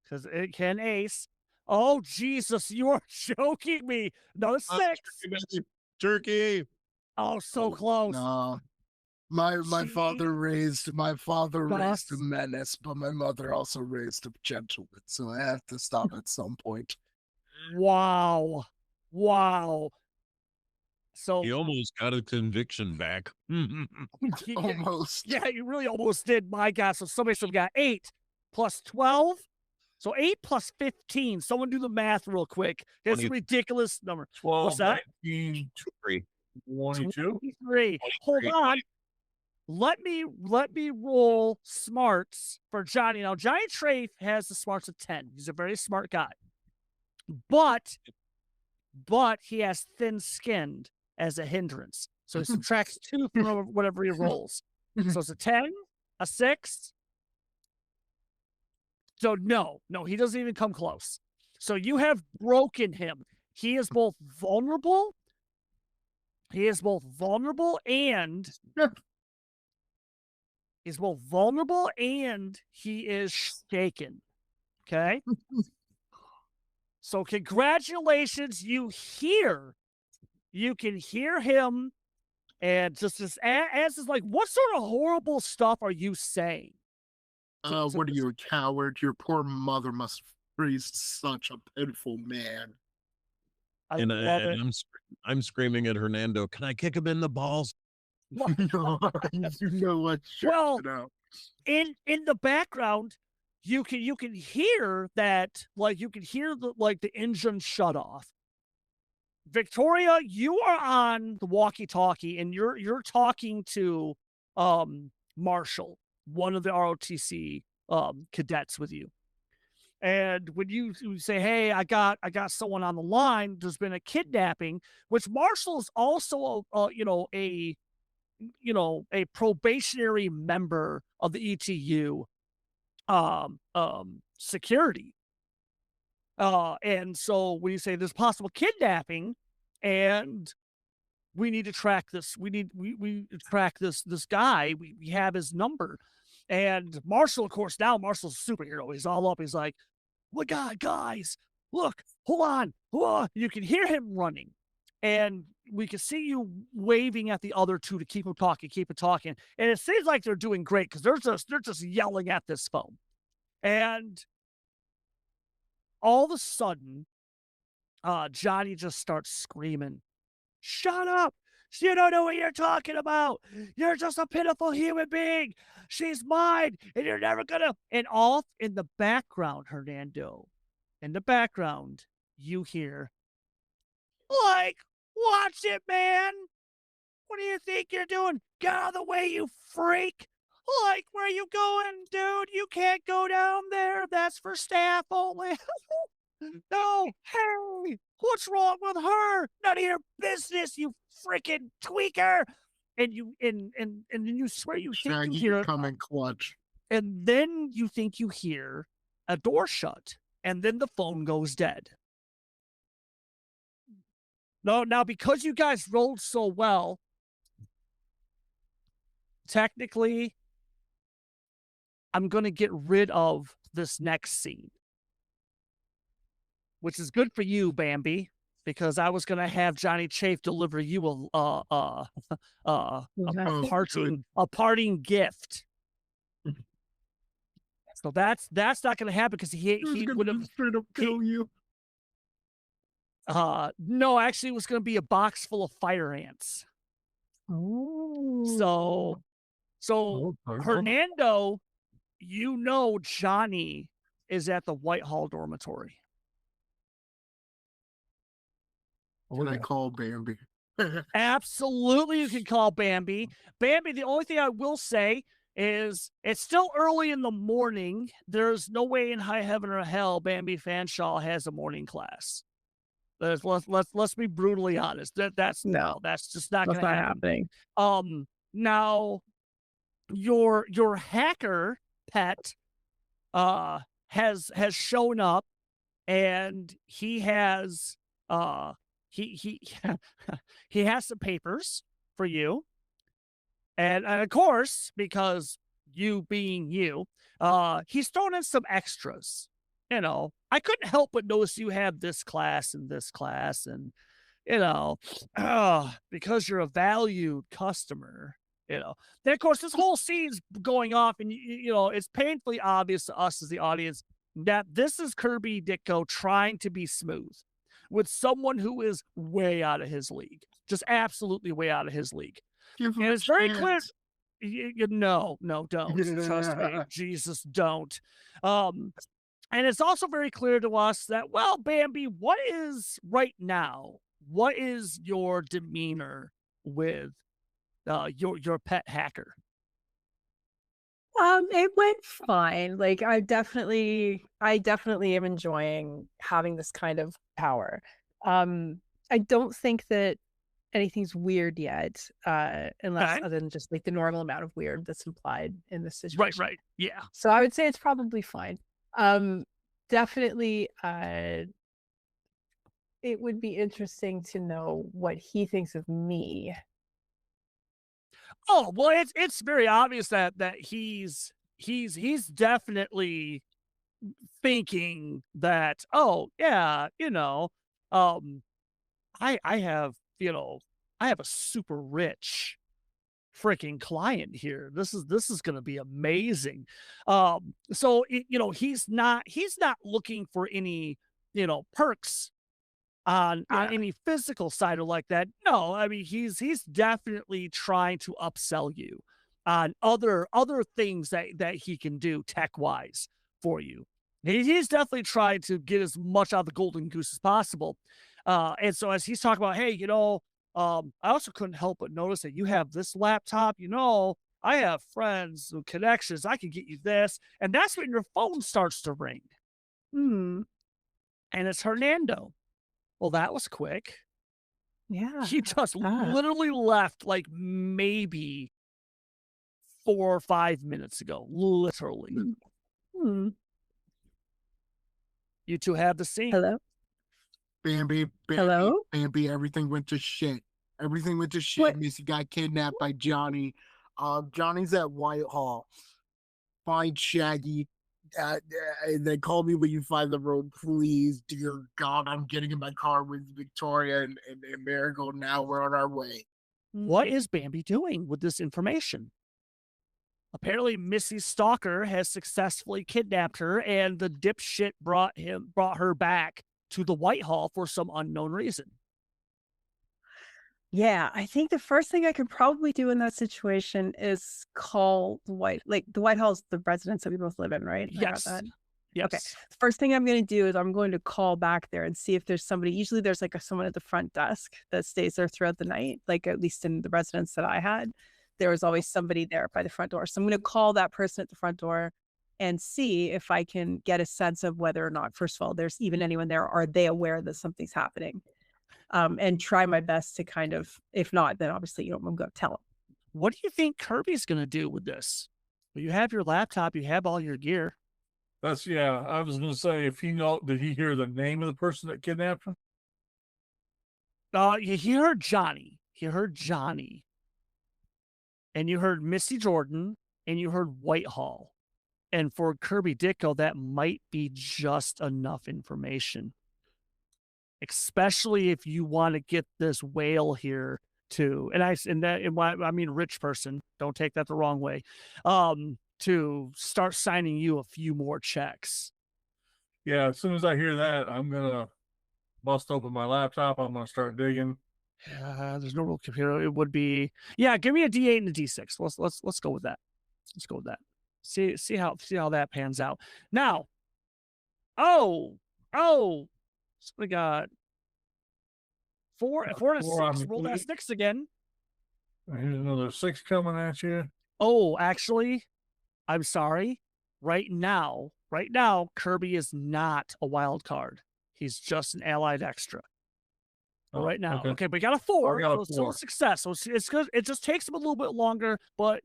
because it can ace. Oh Jesus, you are joking me. Another 6. Turkey. Oh, so close. No. My father raised a menace, but my mother also raised a gentleman, so I have to stop at some point. Wow. So He almost got a conviction back. Almost. Yeah, you really almost did. My God. So somebody got 8 plus 12. So 8 plus 15. Someone do the math real quick. It's a ridiculous number. 12, What's that? 19, 22. 23. Hold on. Let me roll smarts for Johnny. Now, Johnny Trafe has the smarts of 10. He's a very smart guy. But he has thin-skinned as a hindrance. So he subtracts 2 from whatever he rolls. So it's a 10, a 6. So no, he doesn't even come close. So you have broken him. He is both vulnerable. And he is shaken. Okay? So congratulations, you can hear him, and just as is like, what sort of horrible stuff are you saying? What are you, a coward? Your poor mother must have raised such a pitiful man. I'm screaming at Hernando, can I kick him in the balls? No, you know what? Well, in the background, you can hear that, like you can hear the engine shut off. Victoria, you are on the walkie-talkie and you're talking to Marshall, one of the ROTC cadets with you. And when you say, "Hey, I got someone on the line," there's been a kidnapping, which Marshall is also a probationary member of the ETU security. And so when you say there's possible kidnapping and we need to track this, we track this guy, we have his number. And Marshall, of course, now Marshall's a superhero. He's all up. He's like, "Oh my God, guys, look, hold on. You can hear him running. And we can see you waving at the other two to keep him talking. And it seems like they're doing great because they're just yelling at this phone. And all of a sudden, Johnny just starts screaming, "Shut up! You don't know what you're talking about. You're just a pitiful human being. She's mine, and you're never gonna." And off in the background, Hernando, in the background, you hear, like, "Watch it, man. What do you think you're doing? Get out of the way, you freak. Like, where are you going, dude? You can't go down there. That's for staff only." "No, hey, what's wrong with her? None of your business, you freaking tweaker." And then you swear you think you hear coming clutch. And then you think you hear a door shut, and then the phone goes dead. Now because you guys rolled so well, technically, I'm going to get rid of this next scene, which is good for you, Bambi, because I was going to have Johny Cafe deliver you a parting gift. So that's not going to happen because he would have straight up kill you. No, actually, it was going to be a box full of fire ants. Oh. So Hernando, you know Johny is at the Whitehall dormitory. Can I call Bambi? Absolutely, you can call Bambi. Bambi, the only thing I will say is it's still early in the morning. There's no way in high heaven or hell Bambi Fanshawe has a morning class. Let's be brutally honest. That's just not going to happen. happening. Now your hacker pet has shown up, and he has he he has some papers for you, and of course, because you being you, he's thrown in some extras. You know, I couldn't help but notice you have this class and this class, and you know, because you're a valued customer, you know. Then of course this whole scene's going off, and you know, it's painfully obvious to us as the audience that this is Kirby Ditko trying to be smooth with someone who is way out of his league, just absolutely way out of his league. Give him And a it's very clear. chance. No, don't. Trust me, Jesus, don't. And it's also very clear to us that, well, Bambi, what is right now? What is your demeanor with your pet hacker? It went fine. Like I definitely am enjoying having this kind of power. I don't think that anything's weird yet, unless other than just like the normal amount of weird that's implied in this situation. Right. Yeah. So I would say it's probably fine. Definitely, it would be interesting to know what he thinks of me. Oh, well, it's very obvious that he's definitely thinking that, oh yeah, you know, I have, you know, I have a super rich freaking client here. This is going to be amazing. So you know, he's not looking for any, you know, perks on any physical side or like that. No, I mean, he's definitely trying to upsell you on other things that he can do tech wise for you. He's definitely trying to get as much out of the golden goose as possible. And so as he's talking about, hey, you know, I also couldn't help but notice that you have this laptop. You know, I have friends and connections. I can get you this. And that's when your phone starts to ring. Hmm. And it's Hernando. Well, that was quick. Yeah. He just literally left like maybe 4 or 5 minutes ago. Literally. Hmm. You two have the scene. Hello? Bambi, Hello? Bambi, everything went to shit. Everything went to shit. What? Missy got kidnapped by Johny. Johnny's at Whitehall. Find Shaggy. They call me when you find the road, please. Dear God, I'm getting in my car with Victoria and Marigold now. We're on our way. What is Bambi doing with this information? Apparently, Missy's stalker has successfully kidnapped her, and the dipshit brought her back to the Whitehall for some unknown reason. Yeah, I think the first thing I could probably do in that situation is call the Whitehall's the residence that we both live in, right? Yes. Yes. Okay. The first thing I'm going to do is I'm going to call back there and see if there's somebody. Usually there's like someone at the front desk that stays there throughout the night. Like at least in the residence that I had, there was always somebody there by the front door. So I'm going to call that person at the front door and see if I can get a sense of whether or not, first of all, there's even anyone there. Are they aware that something's happening? And try my best to kind of, if not, then obviously, you know, I'm going to tell him. What do you think Kirby's going to do with this? Well, you have your laptop, you have all your gear. I was going to say, did he hear the name of the person that kidnapped him? He heard Johny. and you heard Missy Jordan, and you heard Whitehall. And for Kirby Dicko, that might be just enough information, especially if you want to get this whale here to, I mean, rich person, don't take that the wrong way, to start signing you a few more checks. Yeah, as soon as I hear that, I'm gonna bust open my laptop. I'm gonna start digging. There's no real computer. It would be, yeah. Give me a D8 and a D6. Let's go with that. Let's go with that. See how that pans out. Now, oh, so we got four and a Four, six. Roll that 6 again. Here's another 6 coming at you. Oh, actually, I'm sorry. Right now, Kirby is not a wild card. He's just an allied extra. Oh, Right now. okay. Okay, but we got a 4. I got a So it's still a 4. success. So it's good. It just takes him a little bit longer, but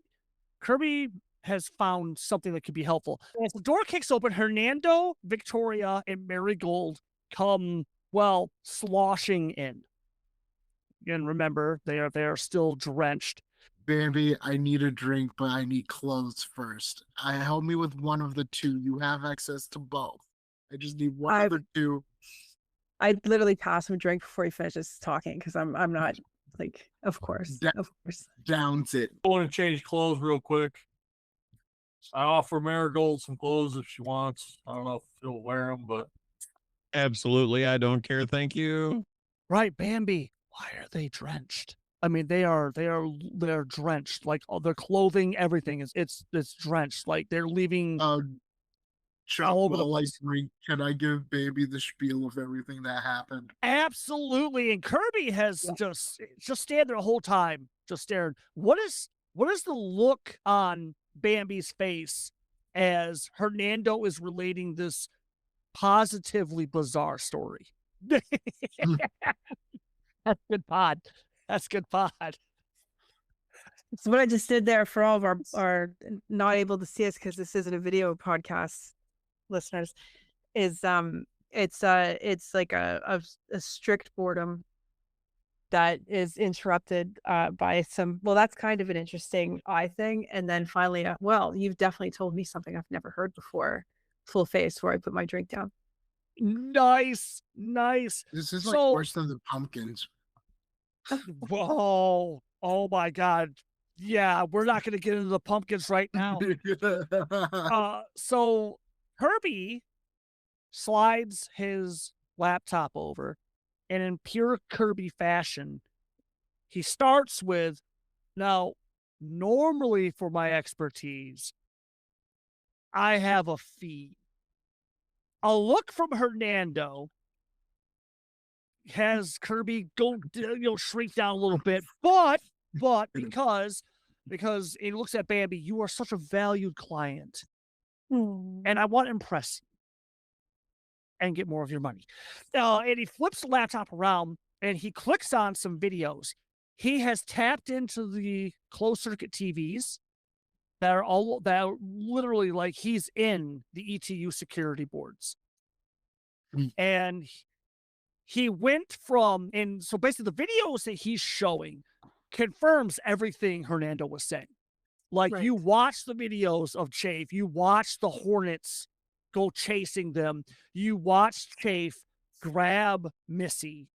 Kirby has found something that could be helpful. As the door kicks open, Hernando, Victoria, and Marigold come, well, sloshing in. And remember, they are still drenched. Bambi, I need a drink, but I need clothes first. Help me with one of the two. You have access to both. I just need one of the two. I literally pass him a drink before he finishes talking because I'm not like, of course. Downs it. I want to change clothes real quick. I offer Marigold some clothes if she wants. I don't know if she'll wear them, but Absolutely, I don't care. Thank you. Right, Bambi. Why are they drenched? I mean, they're drenched. Like all their clothing, everything it's drenched. Like they're leaving. All over the place. Can I give Baby the spiel of everything that happened? Absolutely. And Kirby has just stand there the whole time, just staring. What is the look on Bambi's face as Hernando is relating this positively bizarre story? That's good pod. That's good pod. So what I just did there for all of our not able to see us because this isn't a video podcast listeners is it's like a strict boredom that is interrupted by some, well, that's kind of an interesting eye thing, and then finally well, you've definitely told me something I've never heard before, full face, where I put my drink down. Nice. This is like worse than the pumpkins. Whoa, oh my god. Yeah, we're not going to get into the pumpkins right now. So Kirby slides his laptop over, and in pure Kirby fashion, he starts with, now, normally for my expertise, I have a fee. A look from Hernando has Kirby go, shrink down a little bit, but because he looks at Bambi, you are such a valued client, and I want to impress you and get more of your money. And he flips the laptop around and he clicks on some videos. He has tapped into the closed circuit TVs that are literally like he's in the ETU security boards. And he went from, and so basically the videos that he's showing confirms everything Hernando was saying. Like you watch the videos of Chafe, you watch the Hornets go chasing them, you watch Chafe grab Missy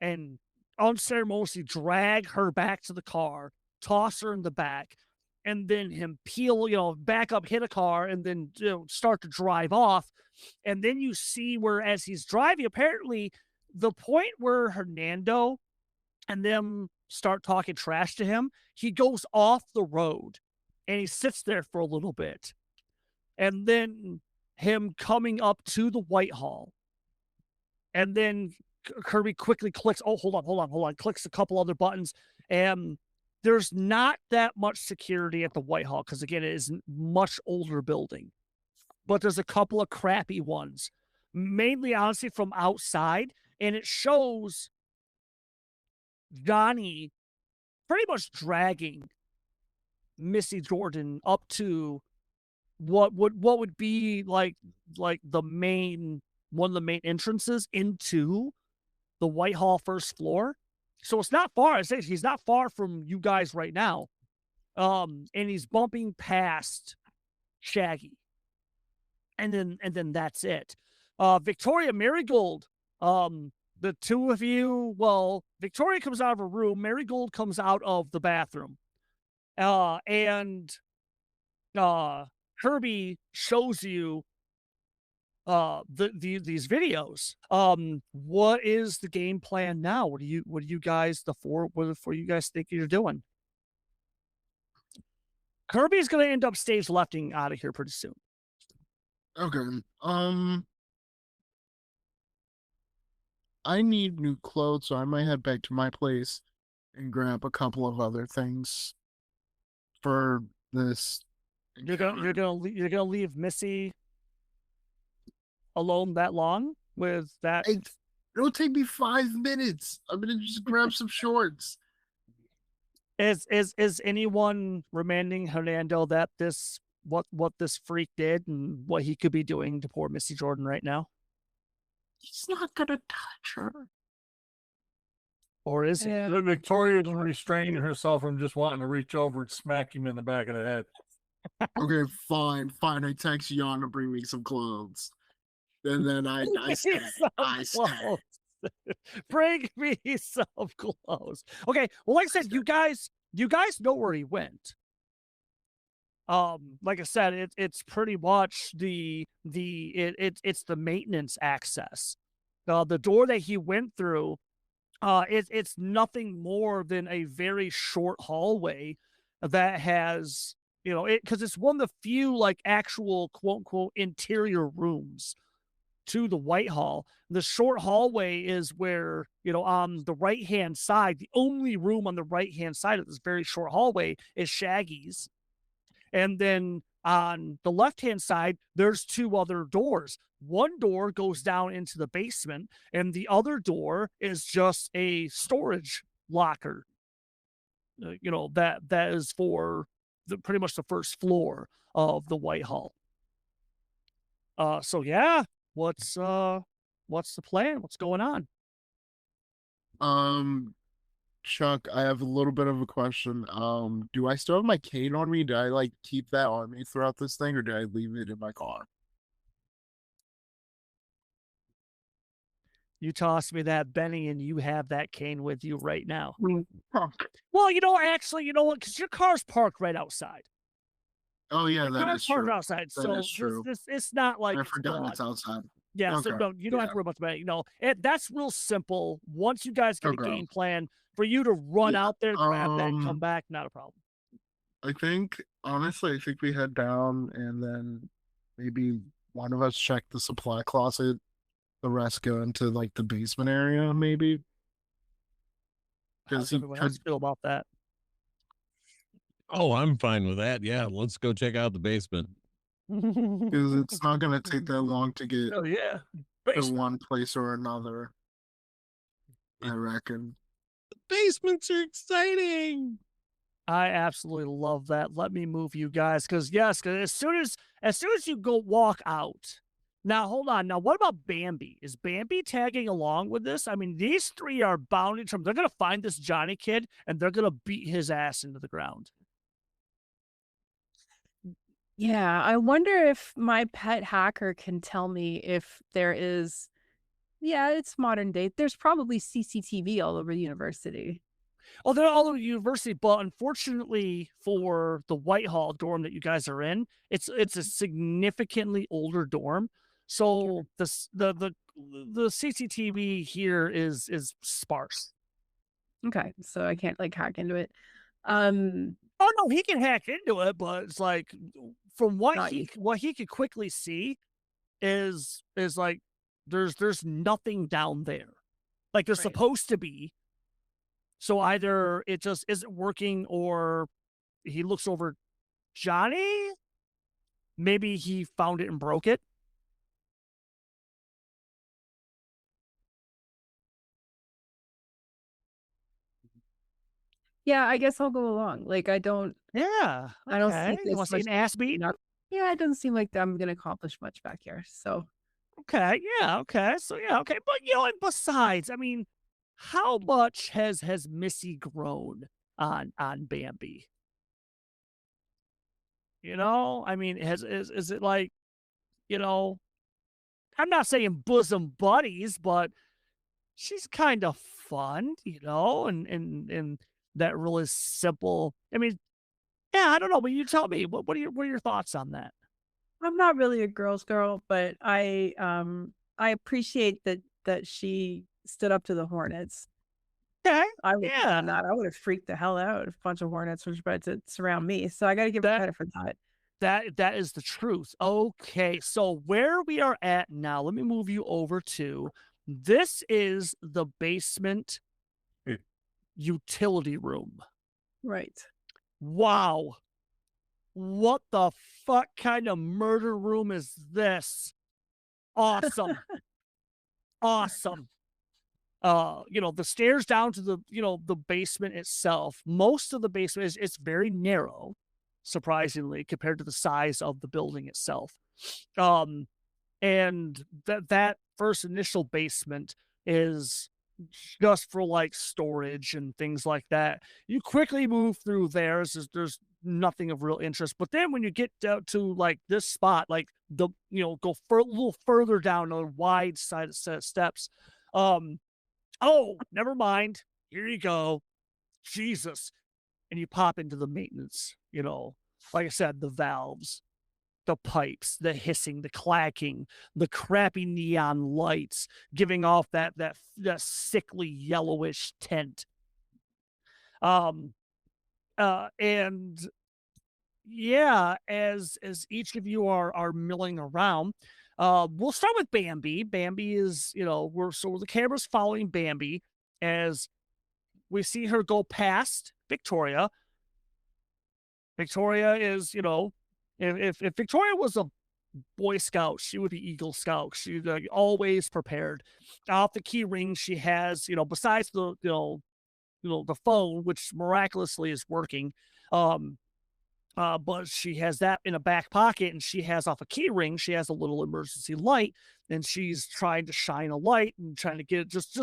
and unceremoniously drag her back to the car, toss her in the back, and then him peel, back up, hit a car, and then start to drive off. And then you see where, as he's driving, apparently the point where Hernando and them start talking trash to him, he goes off the road and he sits there for a little bit. And then him coming up to the Whitehall. And then Kirby quickly clicks, hold on, clicks a couple other buttons. And there's not that much security at the Whitehall because, again, it is a much older building. But there's a couple of crappy ones, mainly, honestly, from outside. And it shows Johny pretty much dragging Missy Jordan up to what would be like the main, one of the main entrances into the Whitehall first floor. So it's not far. I say he's not far from you guys right now. and he's bumping past Shaggy, and then that's it. Victoria Marigold, the two of you, well, Victoria comes out of her room, Marigold comes out of the bathroom, and Kirby shows you these videos. What is the game plan now? What do you guys what you guys think you're doing? Kirby's gonna end up stage lefting out of here pretty soon. Okay. I need new clothes, so I might head back to my place and grab a couple of other things for this. You're gonna leave Missy alone that long with that? It'll take me 5 minutes. I'm gonna just grab some shorts. Is anyone reminding Hernando that what this freak did and what he could be doing to poor Missy Jordan right now? He's not gonna touch her. Or is it? Yeah. Victoria's restraining herself from just wanting to reach over and smack him in the back of the head. Okay, fine. I text Jan to bring me some clothes. And then I said, bring me some clothes. Okay, well, like I said, you guys know where he went. Like I said, it's pretty much it's the maintenance access. The door that he went through, it's nothing more than a very short hallway that has, because it's one of the few like actual quote unquote interior rooms to the White Hall. The short hallway is where, on the right hand side, the only room on the right hand side of this very short hallway is Shaggy's. And then on the left-hand side, there's 2 other doors. One door goes down into the basement, and the other door is just a storage locker. That is for pretty much the first floor of the White Hall. So yeah, what's the plan? What's going on? Chuck, I have a little bit of a question. Do I still have my cane on me? Do I like keep that on me throughout this thing, or do I leave it in my car? You tossed me that Benny, and you have that cane with you right now. Fuck. Well, actually, you know what? Because your car's parked right outside. Oh yeah, Your that car's is parked true. outside, That so is true. it's not like I forgot it's outside. Yeah, so Okay. no, you don't have to worry about that. That's real simple. Once you guys get a Okay. game plan for you to run Yeah, out there, grab that, and come back, not a problem. I think honestly, I think we head down and then maybe one of us check the supply closet, the rest go into like the basement area, maybe. How does everyone else feel about that? Oh, I'm fine with that. Yeah, let's go check out the basement. Because it's not gonna take that long to get Oh yeah, to one place or another. I reckon. The basements are exciting. I absolutely love that. Let me move you guys, because as soon as you go walk out. Now hold on. Now what about Bambi? Is Bambi tagging along with this? I mean, these 3 are bound in terms. They're gonna find this Johny kid and they're gonna beat his ass into the ground. Yeah, I wonder if my pet hacker can tell me if there is. Yeah, it's modern day. There's probably CCTV all over the university. Oh, they're all over the university, but unfortunately for the Whitehall dorm that you guys are in, it's a significantly older dorm. So the CCTV here is sparse. Okay, so I can't like hack into it. Oh no, he can hack into it, but it's like from what Not he could quickly see is like there's nothing down there. Like there's Right. supposed to be. So either it just isn't working or he looks over Johnny. Maybe he found it and broke it. Yeah, I guess I'll go along. Like I don't Yeah. I don't Okay. see You this want to see much an ass beat? Yeah, it doesn't seem like I'm gonna accomplish much back here. So Okay. Yeah. Okay. So yeah. Okay. But and besides, I mean, how much has Missy grown on Bambi? You know, I mean, is it like, you know, I'm not saying bosom buddies, but she's kind of fun, you know, and that really simple. I mean, yeah, I don't know, but you tell me what are your thoughts on that? I'm not really a girl's girl, but I appreciate that she stood up to the Hornets. Okay, I would yeah, not. I would have freaked the hell out if a bunch of hornets were spread to surround me. So I got to give her that credit for that. that is the truth. Okay, so where we are at now, let me move you over to this is the basement utility room. Right. Wow. What the fuck kind of murder room is this? Awesome. Awesome. You know, the stairs down to the, you know, the basement itself. Most of the basement is it's very narrow, surprisingly, compared to the size of the building itself. Um, and that first initial basement is just for like storage and things like that. You quickly move through there. There's nothing of real interest. But then when you get down to like this spot, like the you know go a little further down a wide side set of steps. Um, oh, never mind. Here you go. Jesus, and you pop into the maintenance. You know, like I said, the valves, the pipes, the hissing, the clacking, the crappy neon lights giving off that sickly yellowish tint. Um and yeah, as each of you are milling around, we'll start with Bambi. Bambi is, you know, the camera's following Bambi as we see her go past Victoria. Victoria is, you know, if Victoria was a Boy Scout, she would be Eagle Scout. She's always prepared. Off the key ring, she has, you know, besides the, the phone, which miraculously is working, um, but she has that in a back pocket, and she has off a key ring, she has a little emergency light, and she's trying to shine a light and trying to get just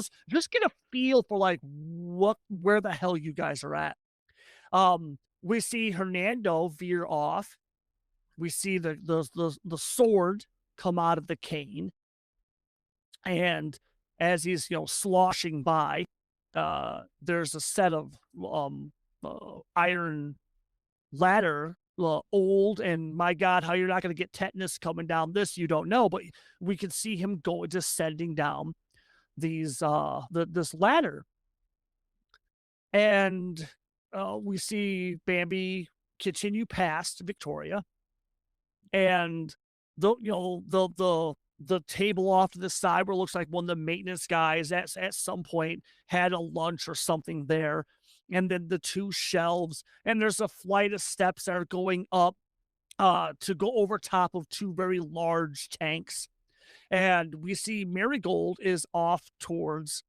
get a feel for like where the hell you guys are at. We see Hernando veer off. We see the sword come out of the cane, and as he's, you know, sloshing by, there's a set of iron ladder, old, and my God, how you're not going to get tetanus coming down this, you don't know, but we can see him go descending down these this ladder, and we see Bambi continue past Victoria, and the table off to the side where it looks like one of the maintenance guys at some point had a lunch or something there, and then the two shelves, and there's a flight of steps that are going up to go over top of two very large tanks, and we see Marigold is off towards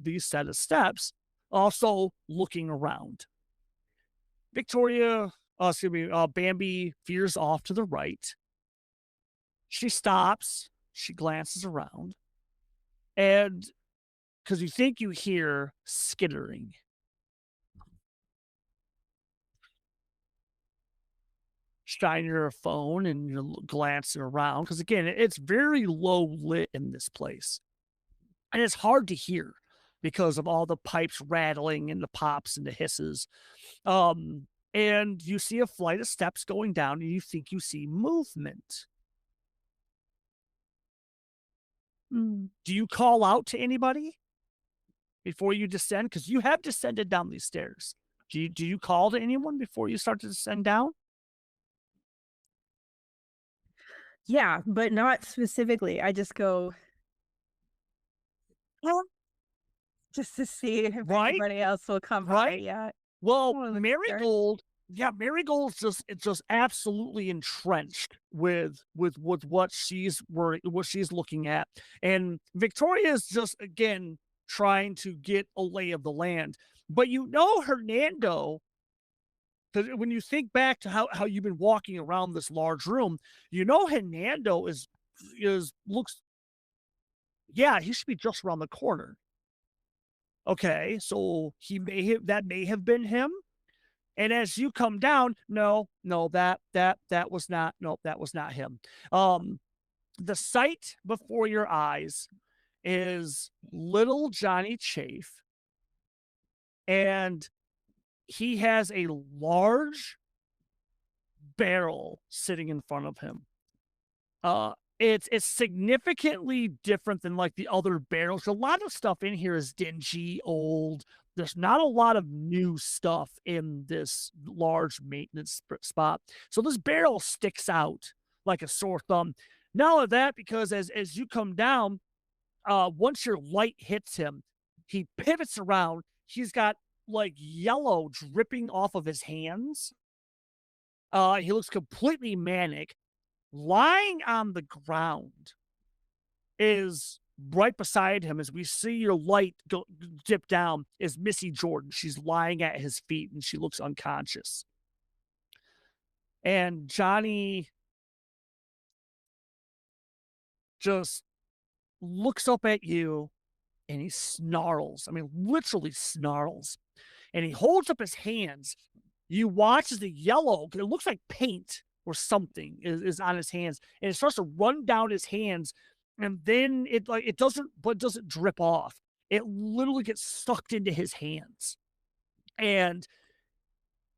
these set of steps, also looking around. Bambi veers off to the right. She stops, she glances around, and because you think you hear skittering. Shine your phone and you're glancing around because, again, it's very low lit in this place. And it's hard to hear because of all the pipes rattling and the pops and the hisses. And you see a flight of steps going down, and you think you see movement. Mm. Do you call out to anybody before you descend? Because you have descended down these stairs. Do you call to anyone before you start to descend down? Yeah, but not specifically. I just go, "Well," just to see if Right? anybody else will come by. Right? Yeah. Well, Oh, that's scary. Marigold's just absolutely entrenched with what she's looking at. And Victoria's just, again, trying to get a lay of the land. But you know Hernando, because when you think back to how you've been walking around this large room, you know Hernando looks, yeah, he should be just around the corner. Okay, so that may have been him. And as you come down, no, that was not, nope, that was not him. The sight before your eyes is little Johny Cafe, and he has a large barrel sitting in front of him. It's significantly different than like the other barrels. A lot of stuff in here is dingy, old. There's not a lot of new stuff in this large maintenance spot. So this barrel sticks out like a sore thumb. Not only that, because as you come down, once your light hits him, he pivots around. He's got like yellow dripping off of his hands. He looks completely manic. Lying on the ground is right beside him as we see your light go dip down is Missy Jordan. She's lying at his feet and she looks unconscious. And Johny just looks up at you and he snarls. I mean, literally snarls. And he holds up his hands. You watch as the yellow, it looks like paint or something is on his hands, and it starts to run down his hands, and then it doesn't drip off. It literally gets sucked into his hands. And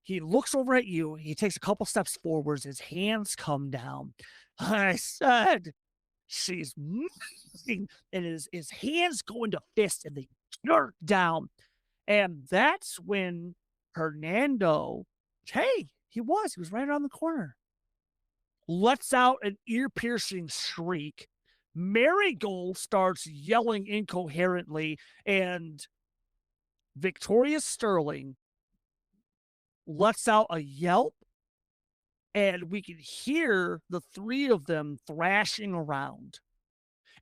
he looks over at you, he takes a couple steps forwards, his hands come down. I said she's moving, and his hands go into fists and they jerk down. And that's when Hernando, hey, he was right around the corner, lets out an ear-piercing shriek. Marigold starts yelling incoherently, and Victoria Sterling lets out a yelp, and we can hear the three of them thrashing around.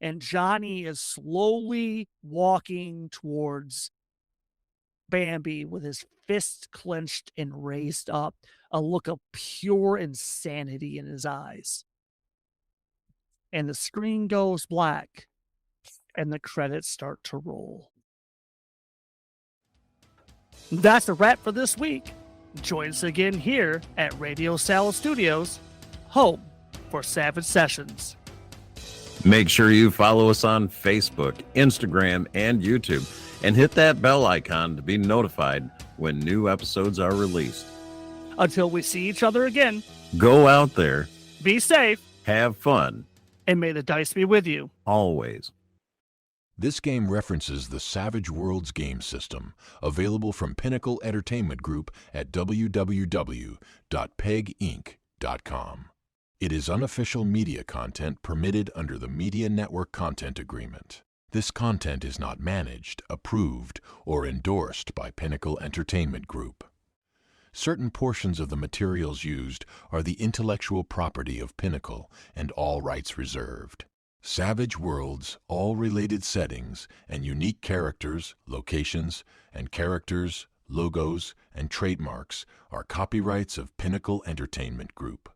And Johny is slowly walking towards Bambi with his fists clenched and raised up, a look of pure insanity in his eyes. And the screen goes black and the credits start to roll. That's a wrap for this week. Join us again here at Radio Salad Studios, home for Savage Sessions. Make sure you follow us on Facebook, Instagram, and YouTube, and hit that bell icon to be notified when new episodes are released. Until we see each other again, Go out there, be safe, have fun, and may the dice be with you. always. This game references the Savage Worlds game system, available from Pinnacle Entertainment Group at www.peginc.com. It is unofficial media content permitted under the Media Network Content Agreement. This content is not managed, approved, or endorsed by Pinnacle Entertainment Group. Certain portions of the materials used are the intellectual property of Pinnacle and all rights reserved. Savage Worlds, all related settings, and unique characters, locations, and characters, logos, and trademarks are copyrights of Pinnacle Entertainment Group.